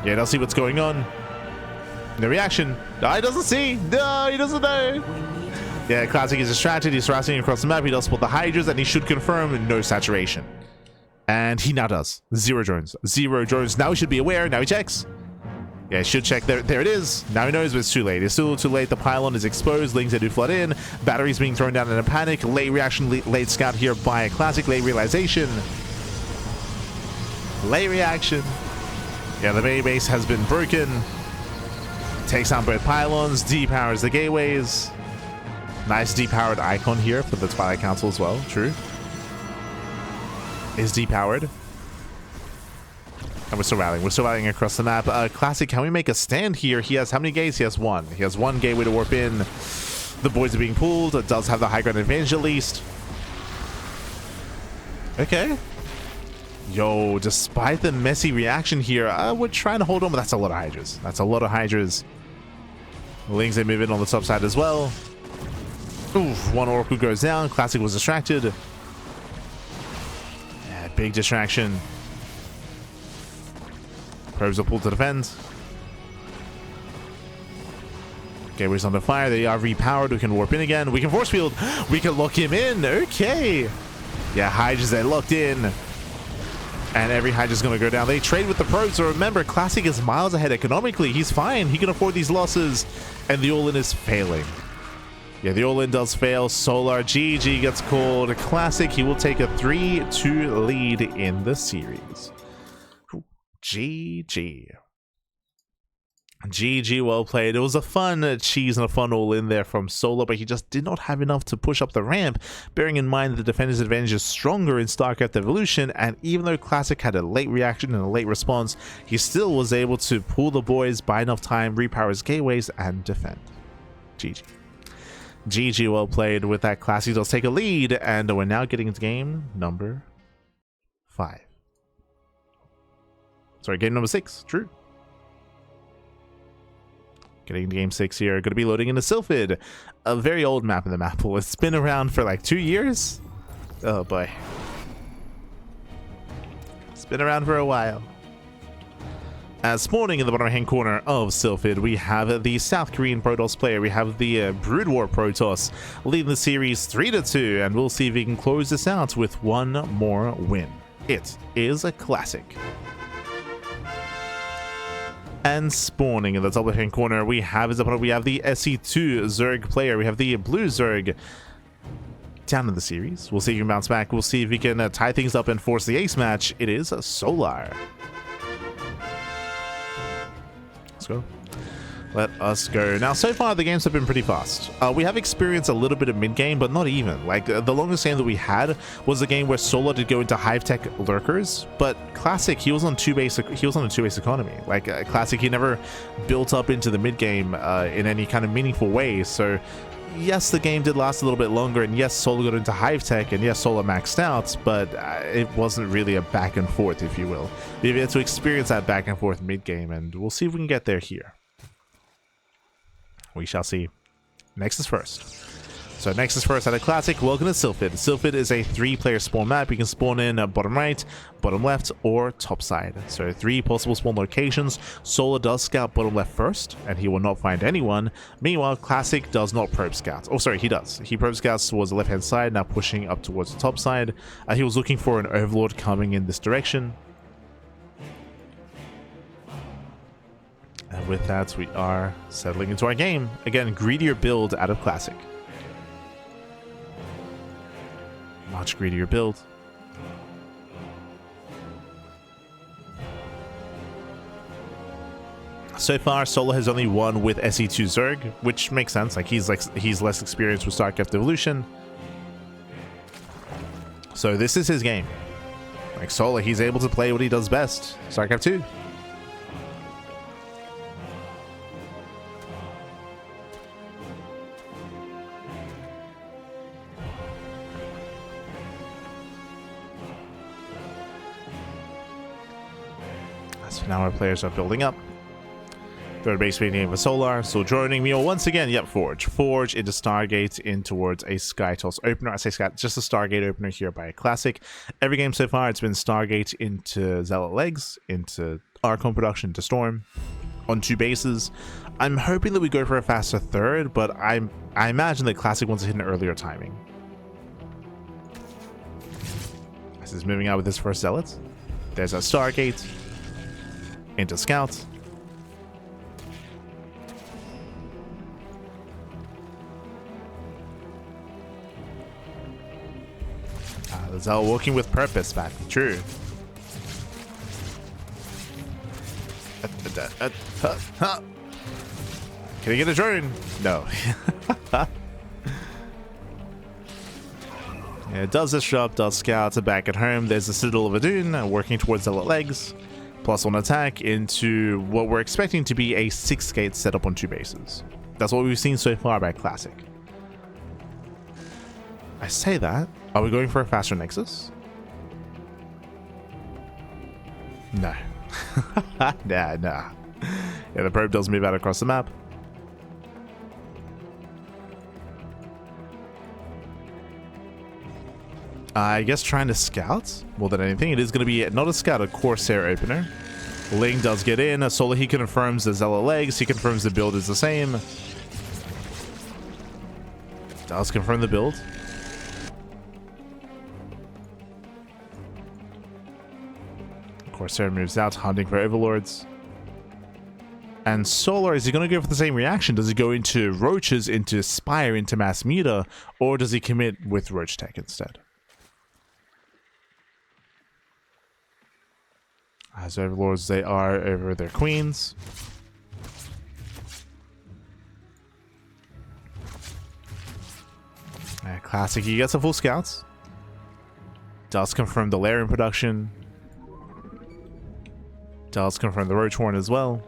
Yeah, they'll see what's going on. No reaction. No, he doesn't see. No, he doesn't know. Yeah, Classic is distracted. He's harassing across the map. He does spot the Hydras, and he should confirm no saturation. And he now does. 0 drones. 0 drones. Now he should be aware. Now he checks. Yeah, he should check. There it is. Now he knows, but it's too late. It's still too late. The pylon is exposed. Links do flood in. Batteries being thrown down in a panic. Late reaction, late scout here by Classic. Late realization. Late reaction. Yeah, the main base has been broken. Takes down both pylons. Depowers the gateways. Nice depowered icon here for the Twilight Council as well. True. Is depowered. And we're still rallying. We're still rallying across the map. Classic, can we make a stand here? He has how many gates? He has 1. He has 1 gateway to warp in. The boys are being pulled. It does have the high ground advantage at least. Okay. Yo, despite the messy reaction here, we're trying to hold on, but that's a lot of Hydras. That's a lot of Hydras. Lings, they move in on the top side as well. Oof, 1 Oracle goes down. Classic was distracted. Yeah, big distraction. Probes are pulled to defend. Gateway's under fire. They are repowered. We can warp in again. We can force field. We can lock him in. Okay. Yeah, Hydra's they locked in. And every Hydra's going to go down. They trade with the probes. So remember, Classic is miles ahead economically. He's fine. He can afford these losses. And the all-in is failing. Yeah, the all-in does fail. Solar GG gets called. Classic, he will take a 3-2 lead in the series. GG. GG, well played. It was a fun cheese and a fun all-in there from Solar, but he just did not have enough to push up the ramp, bearing in mind that the defender's advantage is stronger in StarCraft Evolution, and even though Classic had a late reaction and a late response, he still was able to pull the boys, buy enough time, repower his gateways, and defend. GG. GG, well played. With that, Classic does take a lead, and we're now getting into game number 5. Sorry, game number 6. True. Getting into game 6 here. Going to be loading into Sylphid, a very old map in the map pool. It's been around for like 2 years. Oh boy. It's been around for a while. As spawning in the bottom right hand corner of Sylphid, we have the South Korean Protoss player. We have the Brood War Protoss leading the series 3-2, and we'll see if he can close this out with one more win. It is a classic. And spawning in the top left-hand corner, we have his opponent. We have the SE2 Zerg player. We have the Blue Zerg down in the series. We'll see if he can bounce back. We'll see if he can tie things up and force the ace match. It is a Solar. Let's go. Let us go. Now, so far, the games have been pretty fast. We have experienced a little bit of mid-game, but not even. Like, the longest game that we had was a game where Solar did go into Hive Tech Lurkers, but Classic, he was on a two-base economy. Like, Classic, he never built up into the mid-game in any kind of meaningful way, so yes, the game did last a little bit longer, and yes, Solar got into Hive Tech, and yes, Solar maxed out, but it wasn't really a back and forth, if you will. We've had to experience that back and forth mid-game, and we'll see if we can get there here. We shall see. Nexus first. So Nexus first at a Classic. Welcome to Sylphid. Sylphid is a 3-player spawn map. You can spawn in bottom right, bottom left, or top side. So 3 possible spawn locations. Solar does scout bottom left first, and he will not find anyone. Meanwhile, Classic does not probe scout. Oh, sorry, he does. He probe scouts towards the left-hand side, now pushing up towards the top side. He was looking for an Overlord coming in this direction. And with that, we are settling into our game. Again, greedier build out of Classic. Much greedier build. So far, Solar has only won with SE2 Zerg, which makes sense. Like he's less experienced with StarCraft Evolution. So this is his game. Like Solar, he's able to play what he does best. StarCraft 2. So now our players are building up. Third base meeting for Solar. So joining me once again. Yep, Forge. Forge into Stargate in towards a Skytoss opener. I say Sky, just a Stargate opener here by a Classic. Every game so far, it's been Stargate into Zealot Legs, into Archon production, to Storm on 2 bases. I'm hoping that we go for a faster third, but I imagine that Classic wants to hit an earlier timing. This is moving out with his first Zealot. There's a Stargate. Into Scout. The Zealot working with purpose, back. True. Can I get a drone? No. Yeah, it does disrupt, does Scout back at home. There's the Citadel of Adun working towards Zealot Legs. +1 attack into what we're expecting to be a 6-gate setup on 2 bases. That's what we've seen so far by Classic. I say that. Are we going for a faster Nexus? No. Nah. Yeah, the probe does move out across the map. I guess trying to scout more than anything. It is going to be not a scout, a Corsair opener. Ling does get in. Solar, he confirms the Zealot Legs. He confirms the build is the same. Does confirm the build. Corsair moves out, hunting for Overlords. And Solar, is he going to go for the same reaction? Does he go into Roaches, into Spire, into Mass Muta, or does he commit with Roach Tech instead? As Overlords, they are over their queens. Classic, he gets a full scouts. Does confirm the Lair in production. Does confirm the Roach Horn as well.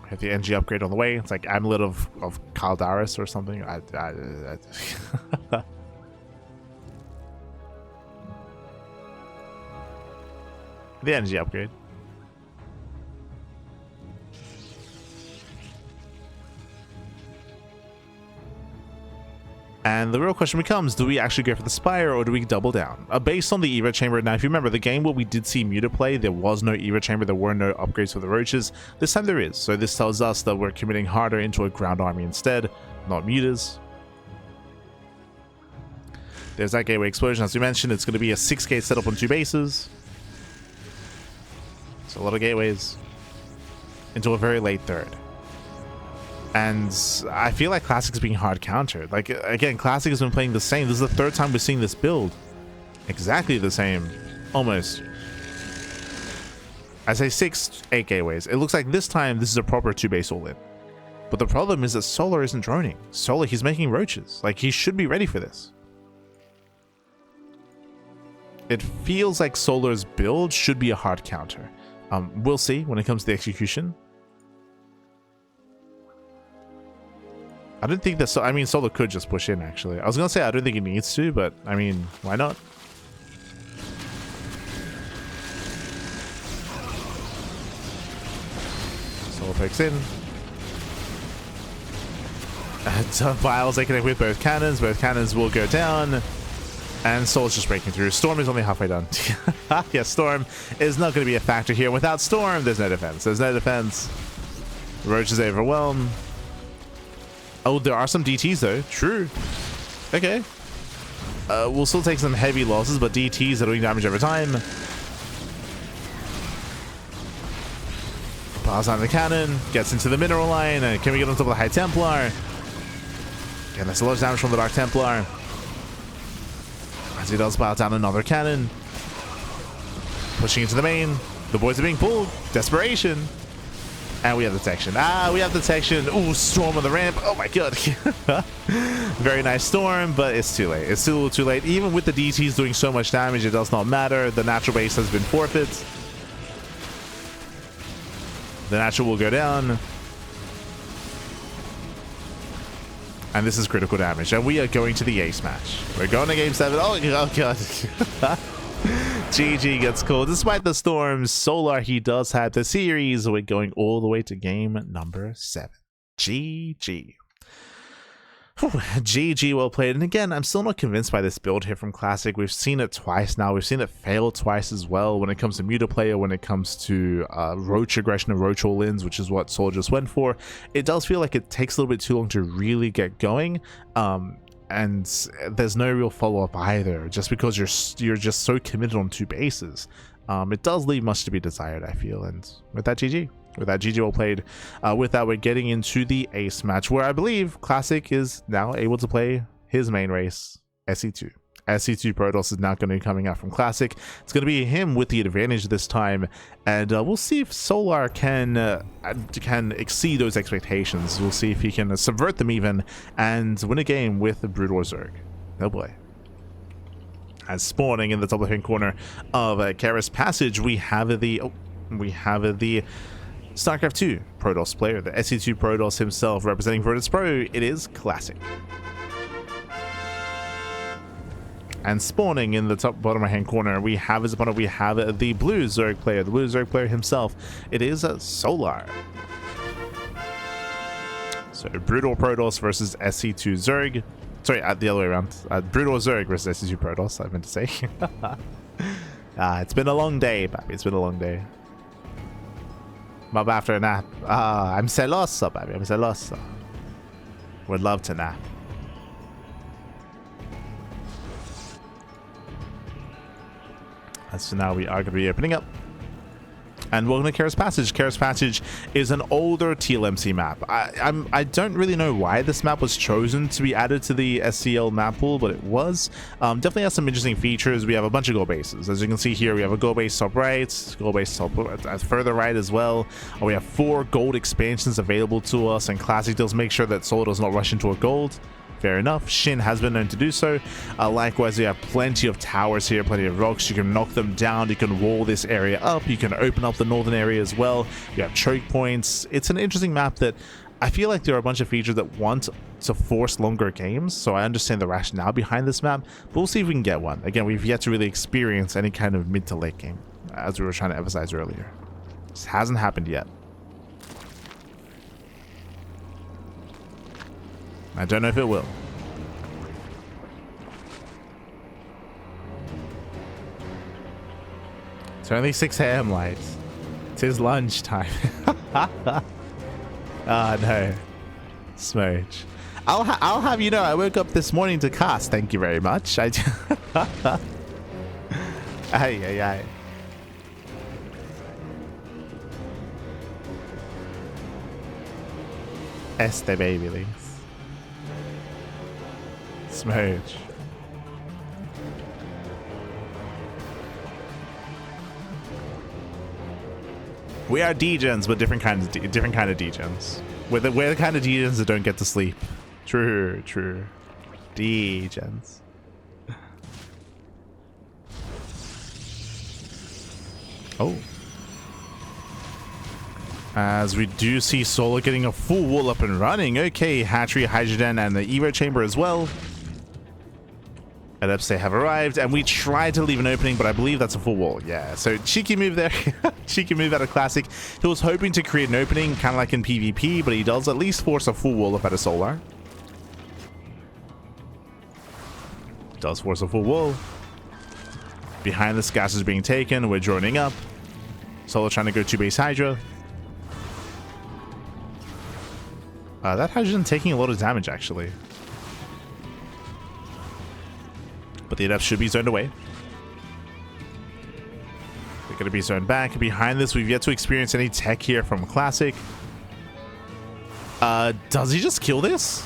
Have the NG upgrade on the way. It's like Amulet of Caldaris or something. The energy upgrade. And the real question becomes, do we actually go for the Spire or do we double down? Based on the Evo Chamber, now if you remember the game where we did see Muta play, there was no Evo Chamber, there were no upgrades for the Roaches. This time there is, so this tells us that we're committing harder into a ground army instead, not Mutas. There's that Gateway Explosion, as we mentioned, it's going to be a 6-gate setup on 2 bases. So a lot of gateways into a very late third. And I feel like Classic's being hard countered. Like, again, Classic has been playing the same. This is the 3rd time we're seeing this build. Exactly the same. Almost. I say 6, 8 gateways. It looks like this time this is a proper 2-base all-in. But the problem is that Solar isn't droning. Solar, he's making roaches. Like, he should be ready for this. It feels like Solar's build should be a hard counter. We'll see when it comes to the execution. I don't think that, so I mean, Solar could just push in, actually. I was going to say I don't think he needs to, but I mean, why not? Solar pokes in. Vials, they connect with both cannons. Both cannons will go down. And Solar's just breaking through. Storm is only halfway done. Yeah, Storm is not going to be a factor here. Without Storm, there's no defense. There's no defense. Roach is overwhelmed. Oh, there are some DTs though. True. Okay. We'll still take some heavy losses, but DTs are doing damage over time. Piles on the cannon. Gets into the mineral line. Can we get on top of the High Templar? Again, that's a lot of damage from the Dark Templar. As he does pile down another cannon. Pushing into the main. The boys are being pulled. Desperation. And we have detection. We have detection. Ooh, Storm on the ramp. Oh my god. Very nice Storm, but it's too late. It's still too late. Even with the DTs doing so much damage, it does not matter. The natural base has been forfeit. The natural will go down. And this is critical damage. And we are going to the ace match. We're going to game 7. Oh god. GG gets called. Despite the storms, Solar, he does have the series. We're going all the way to game number 7. GG. GG, well played. And again, I'm still not convinced by this build here from Classic. We've seen it twice now. We've seen it fail twice as well when it comes to Muta player, when it comes to Roach aggression and Roach all-ins, which is what Soul just went for. It does feel like it takes a little bit too long to really get going. And there's no real follow-up either, just because you're just so committed on 2 bases. It does leave much to be desired, I feel. And with that, GG. With that, GG well played. With that, we're getting into the ace match, where I believe Classic is now able to play his main race, SE2. SE2 Protoss is now going to be coming out from Classic. It's going to be him with the advantage this time, and we'll see if Solar can exceed those expectations. We'll see if he can subvert them even, and win a game with the Brood War Zerg. Oh boy. As spawning in the top left-hand corner of Kara's Passage, we have the StarCraft 2 Protoss player, the SE2 Protoss himself, representing Virtus Pro. It is Classic. And spawning in the top bottom right hand corner, we have as opponent, we have the blue Zerg player, himself. It is Solar. So Brutal Protoss versus SE2 Zerg. Sorry, the other way around. Brutal Zerg versus SE2 Protoss, I meant to say. It's been a long day, baby. It's been a long day. Mob after a nap. I'm celoso, baby. I'm celoso. Would love to nap. So now we are going to be opening up. And welcome to Kara's Passage. Kara's Passage is an older TLMC map. I don't really know why this map was chosen to be added to the SEL map pool, but it was. Definitely has some interesting features. We have a bunch of gold bases. As you can see here, we have a gold base top right, gold base top further right as well. We have 4 gold expansions available to us, and Classic does make sure that Soul does not rush into a gold. Fair enough. Shin has been known to do so. Likewise, we have plenty of towers here, plenty of rocks. You can knock them down. You can wall this area up. You can open up the northern area as well. You have choke points. It's an interesting map that I feel like there are a bunch of features that want to force longer games. So I understand the rationale behind this map, but we'll see if we can get one. Again, we've yet to really experience any kind of mid to late game, as we were trying to emphasize earlier. This hasn't happened yet. I don't know if it will. It's only 6 a.m. lights. It is lunchtime. Ah, no. Smooch. I'll have you know, I woke up this morning to cast. Thank you very much. Ay, ay, ay. Este baby links. Smooch. We are degens, but different kind of degens. We're the kind of degens that don't get to sleep. True, true. Degens. Oh. As we do see Solar getting a full wall up and running. Okay, Hatchery, Hydrogen, and the Evo Chamber as well. Adepts, they have arrived, and we tried to leave an opening, but I believe that's a full wall. Yeah, so cheeky move there. Cheeky move out of Classic. He was hoping to create an opening, kind of like in PvP, but he does at least force a full wall up at a Solar. Does force a full wall. Behind this, gas is being taken. We're joining up. Solar trying to go to base Hydra. That Hydrogen taking a lot of damage, actually. But the Adepts should be zoned away. They're going to be zoned back. Behind this, we've yet to experience any tech here from Classic. Does he just kill this?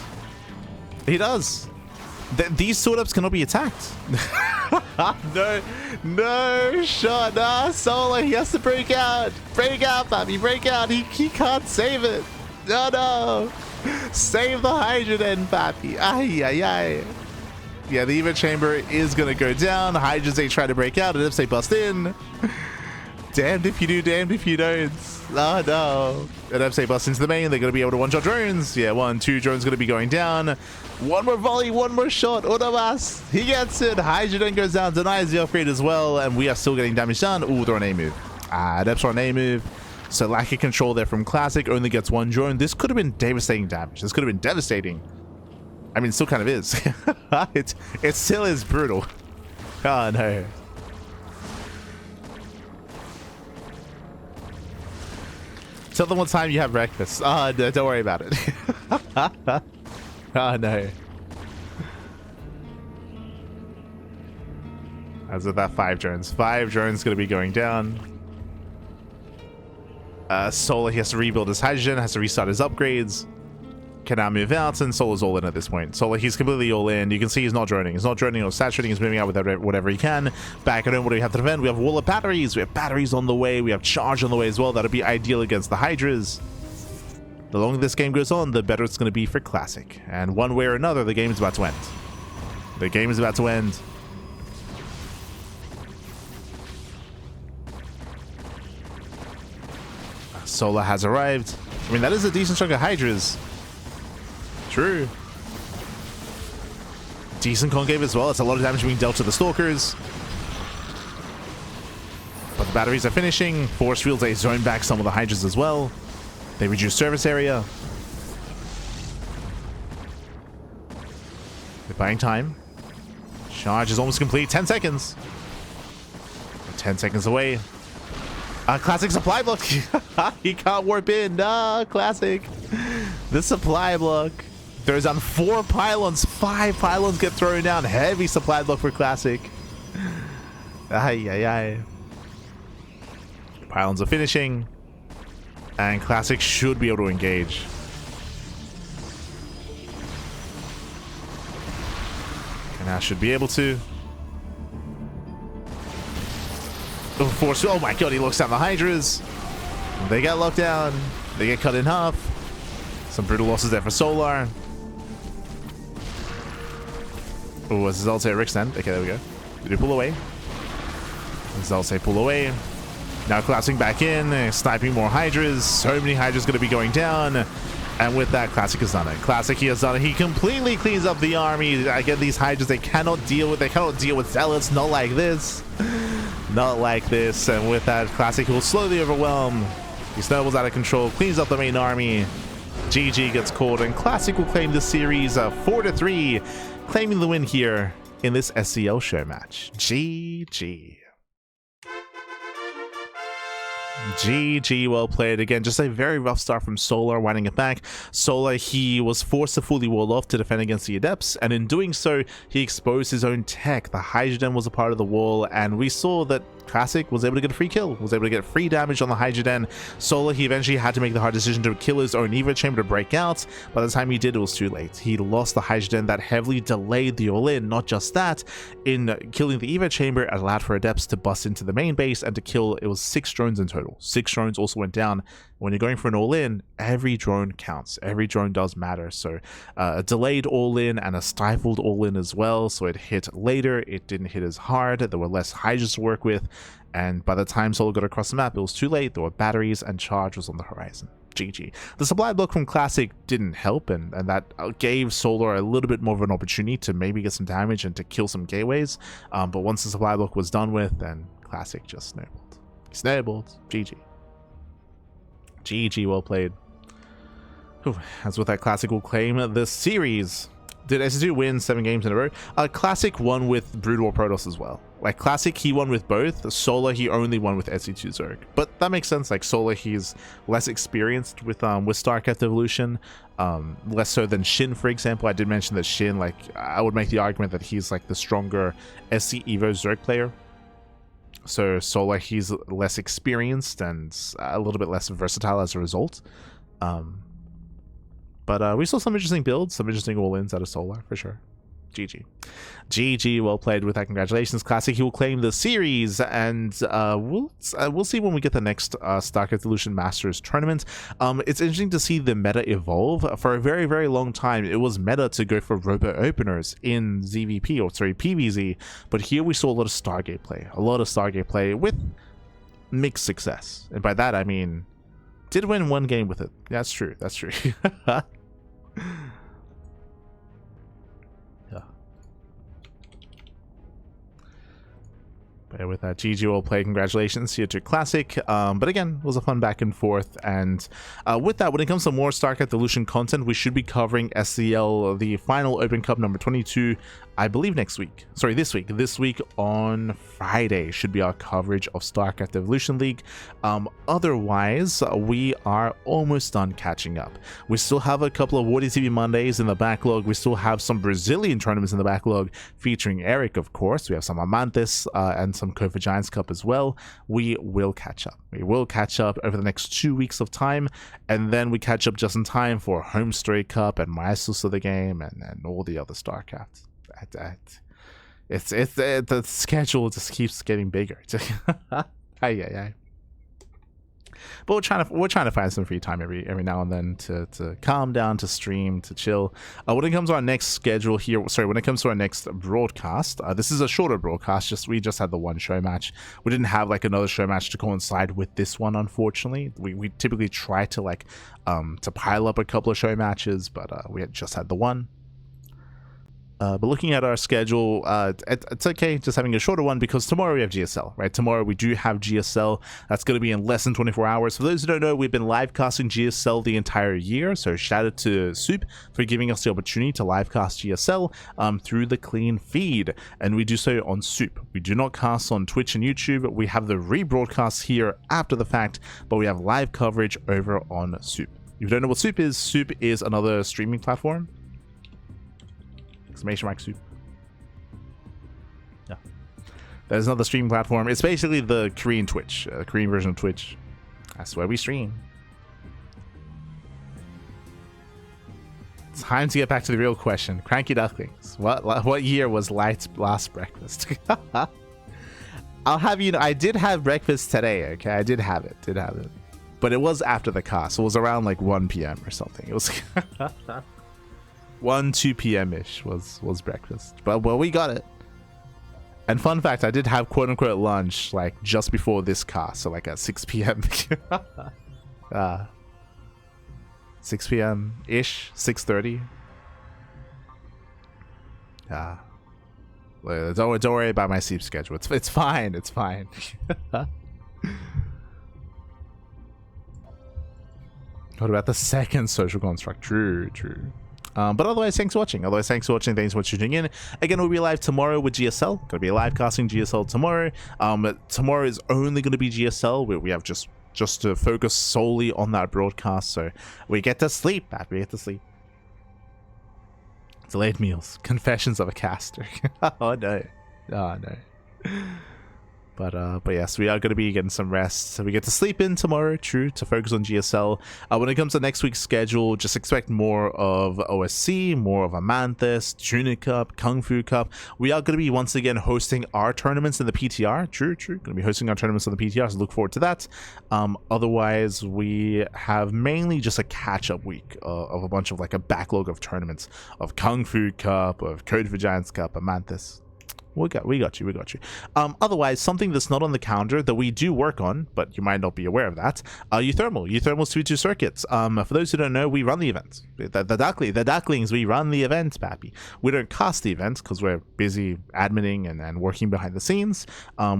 He does. These two Adepts cannot be attacked. No shot. Nah, Solar, he has to break out. Break out, Bobby, break out. He can't save it. No. Save the Hydrogen, Pappy. Ay, ay, ay. Yeah, the Evo Chamber is going to go down. Hydras, they try to break out. And if they bust in. Damned if you do, damned if you don't. Oh, no. And if they bust into the main, they're going to be able to one-shot drones. Yeah, 1, 2 drones going to be going down. One more volley, one more shot. Unamas. He gets it. Hydrogen goes down, denies the upgrade as well. And we are still getting damage done. Ooh, they're on A move. Adepts are on A move. So lack of control there from Classic. Only gets 1 drone. This could have been devastating damage. This could have been devastating. I mean, it still kind of is. It still is brutal. Oh, no. Tell them what time you have breakfast. Oh, no, don't worry about it. Oh, no. As with that 5 drones. 5 drones going to be going down. Solar, he has to rebuild his Hydrogen, has to restart his upgrades. Can now move out, and Solar's all in at this point. Solar, he's completely all in. You can see he's not droning. He's not droning or saturating. He's moving out with whatever he can. Back at home, what do we have to defend? We have a wall of batteries. We have batteries on the way. We have charge on the way as well. That'll be ideal against the Hydras. The longer this game goes on, the better it's going to be for Classic. And one way or another, the game is about to end. The game is about to end. Solar has arrived. I mean, that is a decent chunk of Hydras. True. Decent concave as well. It's a lot of damage being dealt to the Stalkers. But the batteries are finishing. Force fields, they zone back some of the Hydras as well. They reduce service area. They're buying time. Charge is almost complete. 10 seconds. 10 seconds away. Classic supply block. He can't warp in. Nah, Classic. The supply block. Throws down 4 pylons. 5 pylons get thrown down. Heavy supply block for Classic. Ay, ay, ay. Pylons are finishing. And Classic should be able to engage. And now should be able to. Force. Oh my god, he locks down the Hydras. They get locked down. They get cut in half. Some brutal losses there for Solar. Oh, was Zeltay Rick's end? Okay, there we go. Did he pull away? Zeltay pull away. Now collapsing back in, sniping more Hydras. So many Hydras going to be going down. And with that, Classic has done it. Classic, he has done it. He completely cleans up the army. Again, these Hydras, they cannot deal with Zealots. Not like this. Not like this. And with that, Classic will slowly overwhelm. He snowballs out of control, cleans up the main army. GG gets called, and Classic will claim the series 4-3, claiming the win here in this SEL show match. GG. GG, well played. Again, just a very rough start from Solar, winding it back. Solar, he was forced to fully wall off to defend against the Adepts, and in doing so, he exposed his own tech. The Hydrogen was a part of the wall, and we saw that Classic was able to get a free kill, was able to get free damage on the Hydrogen. Solar, he eventually had to make the hard decision to kill his own Evo Chamber to break out. By the time he did, it was too late. He lost the Hydrogen, that heavily delayed the all-in. Not just that, in killing the Evo Chamber, it allowed for Adepts to bust into the main base and to kill, it was 6 drones in total. 6 drones also went down. When you're going for an all-in, every drone counts. Every drone does matter. So a delayed all-in and a stifled all-in as well. So it hit later. It didn't hit as hard. There were less Hydras to work with. And by the time Solo got across the map, it was too late. There were batteries and charge was on the horizon. GG. The supply block from Classic didn't help, and that gave Solar a little bit more of an opportunity to maybe get some damage and to kill some gateways. But once the supply block was done with, then Classic just snowballed. Snowballed. GG. GG, well played. Whew. As with that, Classic will claim the series. Did SE2 win 7 games in a row? Classic won with Brood War Protoss as well. Like, Classic, he won with both. Solar, he only won with SE2 Zerg. But that makes sense. Like, Solar, he's less experienced with StarCraft Evolution. Less so than Shin, for example. I did mention that Shin, like, I would make the argument that he's, like, the stronger SC Evo Zerg player. So Solar, he's less experienced and a little bit less versatile as a result. But we saw some interesting builds, some interesting all-ins out of Solar, for sure. GG. GG, well played with that. Congratulations, Classic. He will claim the series, and we'll see when we get the next StarCraft Evolution Masters tournament. It's interesting to see the meta evolve. For a very, very long time, it was meta to go for robo openers in ZvP, or sorry, PvZ, but here we saw a lot of Stargate play, with mixed success. And by that, I mean, did win 1 game with it. That's true, that's true. Yeah. But with that, GG will play. Congratulations here to Classic. But again, it was a fun back and forth. And with that, when it comes to more StarCraft Evolution content, we should be covering SEL, the final Open Cup number 22, I believe next week. Sorry, this week. This week on Friday should be our coverage of StarCraft Evolution League. Otherwise, we are almost done catching up. We still have a couple of Wardy TV Mondays in the backlog. We still have some Brazilian tournaments in the backlog featuring Eric, of course. We have some Amantes and some Kofa Giants Cup as well. We will catch up. We will catch up over the next 2 weeks of time, and then we catch up just in time for Home Story Cup and Maestros of the Game and all the other StarCrafts. It's the schedule just keeps getting bigger. But we're trying to find some free time every now and then to calm down, to stream, to chill. When it comes to our next schedule here, when it comes to our next broadcast, this is a shorter broadcast. We just had the one show match. We didn't have like another show match to coincide with this one, unfortunately. We typically try to like to pile up a couple of show matches, but we just had the one. But looking at our schedule, it's okay just having a shorter one because tomorrow we have GSL, right? Tomorrow we do have GSL. That's going to be in less than 24 hours. For those who don't know, we've been live casting GSL the entire year. So shout out to Soup for giving us the opportunity to live cast GSL through the clean feed. And we do so on Soup. We do not cast on Twitch and YouTube. We have the rebroadcast here after the fact, but we have live coverage over on Soup. If you don't know what Soup is another streaming platform. Exclamation mark Soup. Yeah. There's another streaming platform. It's basically the Korean Twitch, Korean version of Twitch. That's where we stream. It's time to get back to the real question. CranKy Ducklings. What year was Light's last breakfast? I'll have you know, I did have breakfast today, okay? I did have it. But it was after the cast. So it was around like 1 p.m. or something. It was 2 p.m.-ish was breakfast. But well, we got it. And fun fact, I did have quote-unquote lunch like just before this cast, so like at 6 p.m. 6 p.m.-ish, 6:30. Don't worry about my sleep schedule. It's fine. It's fine. What about the second social construct? True. But otherwise, thanks for watching. Thanks for tuning in. Again, we'll be live tomorrow with GSL. Going to be live casting GSL tomorrow. Tomorrow is only going to be GSL. We have just just to focus solely on that broadcast. So we get to sleep, Pat. We get to sleep. Delayed meals. Confessions of a caster. Oh no. Oh no. But yes, we are going to be getting some rest. So we get to sleep in tomorrow, true, to focus on GSL. When it comes to next week's schedule, just expect more of OSC, more of Amanthus, Tunic Cup, Kung Fu Cup. We are going to be once again hosting our tournaments in the PTR. True. Going to be hosting our tournaments in the PTR, so look forward to that. Otherwise, we have mainly just a catch-up week of a bunch of like a backlog of tournaments of Kung Fu Cup, of Code for Giants Cup, Amanthus. We got you. Otherwise, something that's not on the calendar that we do work on, but you might not be aware of that, Uthermal's 2 circuits. For those who don't know, we run the events. The Ducklings, we run the event, Pappy. We don't cast the events because we're busy adminning and working behind the scenes,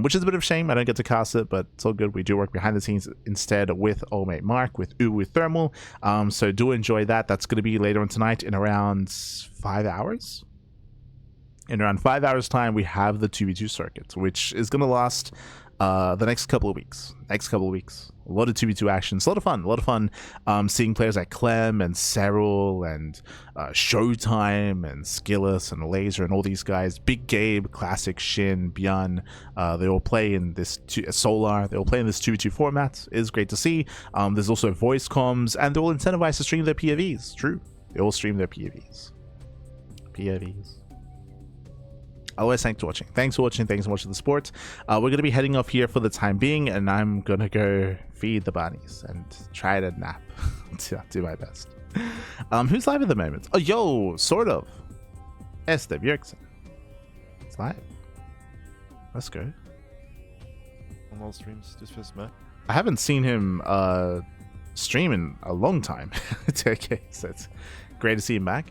which is a bit of a shame. I don't get to cast it, but it's all good. We do work behind the scenes instead with old mate Mark, with Thermal. So do enjoy that. That's going to be later on tonight in around 5 hours. In around 5 hours time, we have the 2v2 circuit, which is going to last the next couple of weeks. A lot of 2v2 actions, a lot of fun seeing players like Clem and Cyril and Showtime and Skillus and Laser and all these guys. Big Gabe, Classic, Shin, Bjorn, they all play in this Solar, they all play in this 2v2 format. It is great to see. There's also voice comms, and they're all incentivized to stream their POVs. True, they all stream their POVs. Otherwise, thanks for watching. Thanks for watching the sport. We're going to be heading off here for the time being, and I'm going to go feed the bunnies and try to nap. Do my best. Who's live at the moment? Oh, yo, sort of. Esther Bjergsen. It's live. Let's go. On all streams, just for Smack. I haven't seen him stream in a long time. Okay, so it's great to see him back.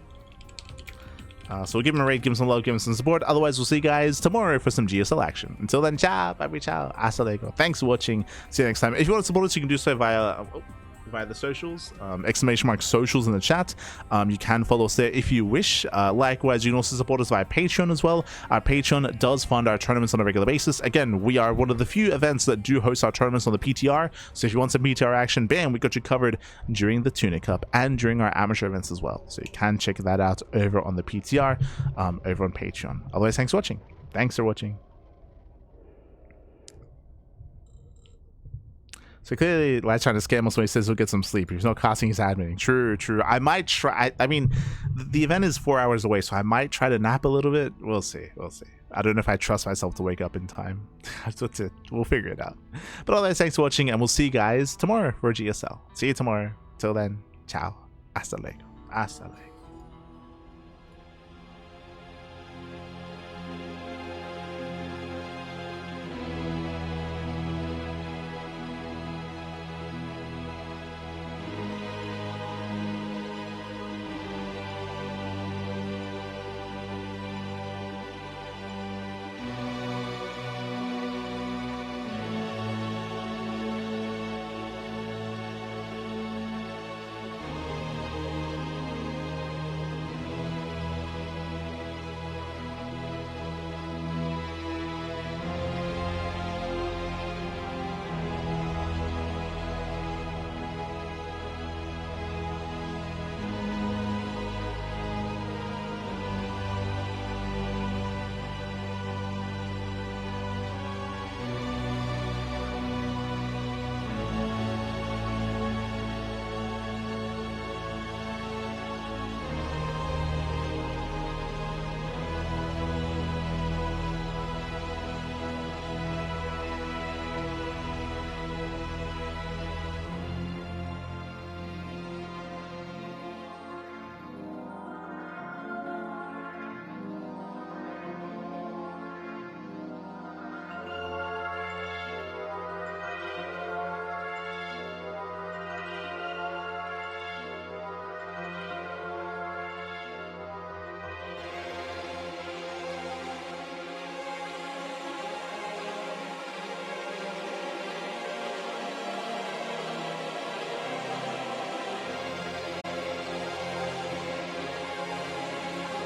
So we'll give him a rate, give him some love, give him some support. Otherwise, we'll see you guys tomorrow for some GSL action. Until then, ciao, bye, ciao, hasta luego. Thanks for watching. See you next time. If you want to support us, you can do so via the socials, !socials in the chat. You can follow us there if you wish. Likewise, you can also support us via Patreon as well. Our Patreon does fund our tournaments on a regular basis. Again, we are one of the few events that do host our tournaments on the PTR, so if you want some PTR action, bam, we got you covered during the Tunic Cup and during our amateur events as well, so you can check that out over on the PTR, over on Patreon. Otherwise, thanks for watching. So clearly, Lad's trying to scam us when he says he'll get some sleep. He's not casting his admin. True. I might try. I mean, the event is 4 hours away, so I might try to nap a little bit. We'll see. I don't know if I trust myself to wake up in time. We'll figure it out. But otherwise, thanks for watching, and we'll see you guys tomorrow for GSL. See you tomorrow. Till then, ciao. Hasta luego.